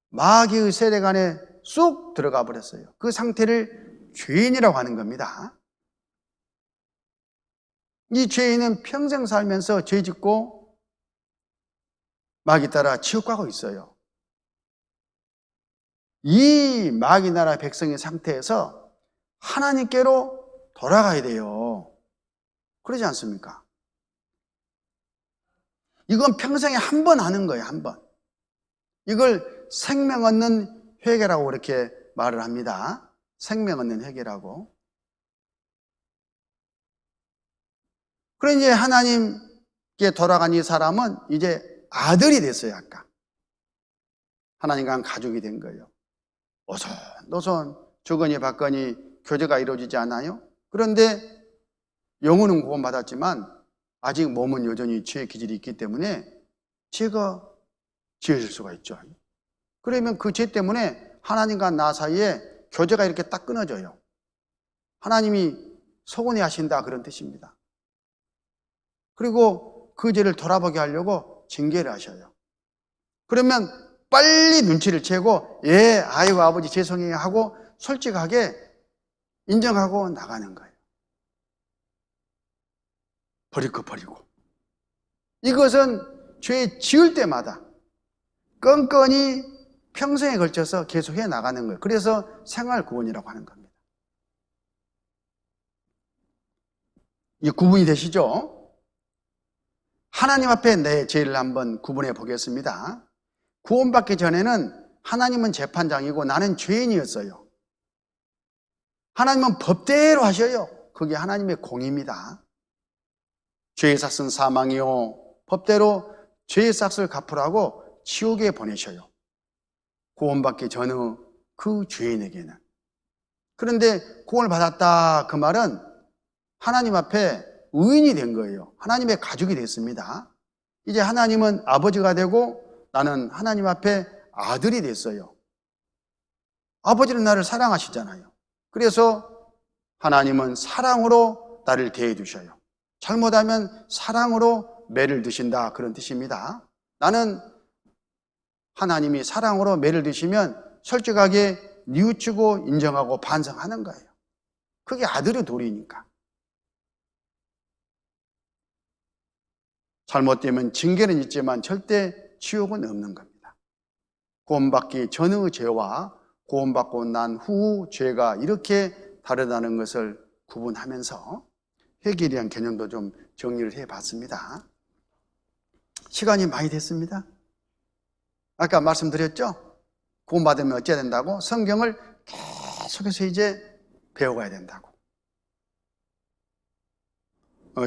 마귀의 세력 안에 쑥 들어가 버렸어요. 그 상태를 죄인이라고 하는 겁니다. 이 죄인은 평생 살면서 죄 짓고 마귀 따라 지옥 가고 있어요. 이 마귀 나라 백성의 상태에서 하나님께로 돌아가야 돼요. 그러지 않습니까? 이건 평생에 한 번 하는 거예요, 한 번. 이걸 생명 얻는 회개라고 그렇게 말을 합니다. 생명 얻는 회개라고. 그래 이제 하나님께 돌아간 이 사람은 이제 아들이 됐어요, 아까. 하나님과 가족이 된 거예요. 오손도손 주거니 받거니 교제가 이루어지지 않아요? 그런데 영혼은 구원받았지만 아직 몸은 여전히 죄의 기질이 있기 때문에 죄가 지어질 수가 있죠. 그러면 그 죄 때문에 하나님과 나 사이에 교제가 이렇게 딱 끊어져요. 하나님이 서운해 하신다, 그런 뜻입니다. 그리고 그 죄를 돌아보게 하려고 징계를 하셔요. 그러면 빨리 눈치를 채고, 예, 아이고 아버지 죄송해요 하고 솔직하게 인정하고 나가는 거예요. 버릴 거 버리고. 이것은 죄 지을 때마다 끈끈이 평생에 걸쳐서 계속 해 나가는 거예요. 그래서 생활 구원이라고 하는 겁니다. 이 구분이 되시죠? 하나님 앞에 내 죄를 한번 구분해 보겠습니다. 구원받기 전에는 하나님은 재판장이고 나는 죄인이었어요. 하나님은 법대로 하셔요. 그게 하나님의 공의입니다. 죄의 삭은 사망이요, 법대로 죄의 삭을 갚으라고 지옥에 보내셔요. 구원받기 전의 그 죄인에게는. 그런데 구원을 받았다, 그 말은 하나님 앞에 의인이 된 거예요. 하나님의 가족이 됐습니다. 이제 하나님은 아버지가 되고 나는 하나님 앞에 아들이 됐어요. 아버지는 나를 사랑하시잖아요. 그래서 하나님은 사랑으로 나를 대해 주셔요. 잘못하면 사랑으로 매를 드신다, 그런 뜻입니다. 나는 하나님이 사랑으로 매를 드시면 솔직하게 뉘우치고 인정하고 반성하는 거예요. 그게 아들의 도리니까. 잘못되면 징계는 있지만 절대 지옥은 없는 겁니다. 구원받기 전의 죄와 구원받고 난 후 죄가 이렇게 다르다는 것을 구분하면서 회개에 대한 개념도 좀 정리를 해봤습니다. 시간이 많이 됐습니다. 아까 말씀드렸죠? 구원받으면 어찌해야 된다고? 성경을 계속해서 이제 배워가야 된다고.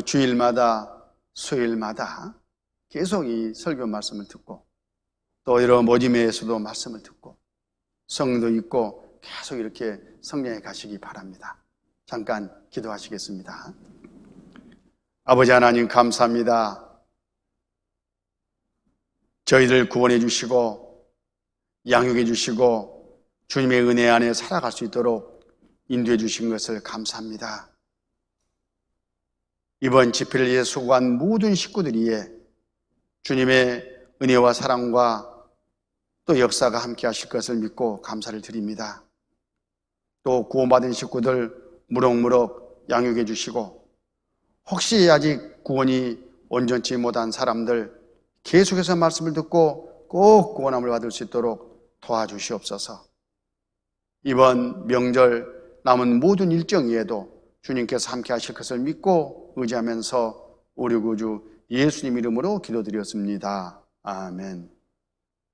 주일마다 수요일마다 계속 이 설교 말씀을 듣고 또 이런 모임에서도 말씀을 듣고 성도 있고 계속 이렇게 성령에 가시기 바랍니다. 잠깐 기도하시겠습니다. 아버지 하나님 감사합니다. 저희들 구원해 주시고 양육해 주시고 주님의 은혜 안에 살아갈 수 있도록 인도해 주신 것을 감사합니다. 이번 집회를 위해 수고한 모든 식구들이에 주님의 은혜와 사랑과 또 역사가 함께 하실 것을 믿고 감사를 드립니다. 또 구원받은 식구들 무럭무럭 양육해 주시고 혹시 아직 구원이 온전치 못한 사람들 계속해서 말씀을 듣고 꼭 구원함을 받을 수 있도록 도와주시옵소서. 이번 명절 남은 모든 일정 위에도 주님께서 함께 하실 것을 믿고 의지하면서 우리 구주 예수님 이름으로 기도드렸습니다. 아멘.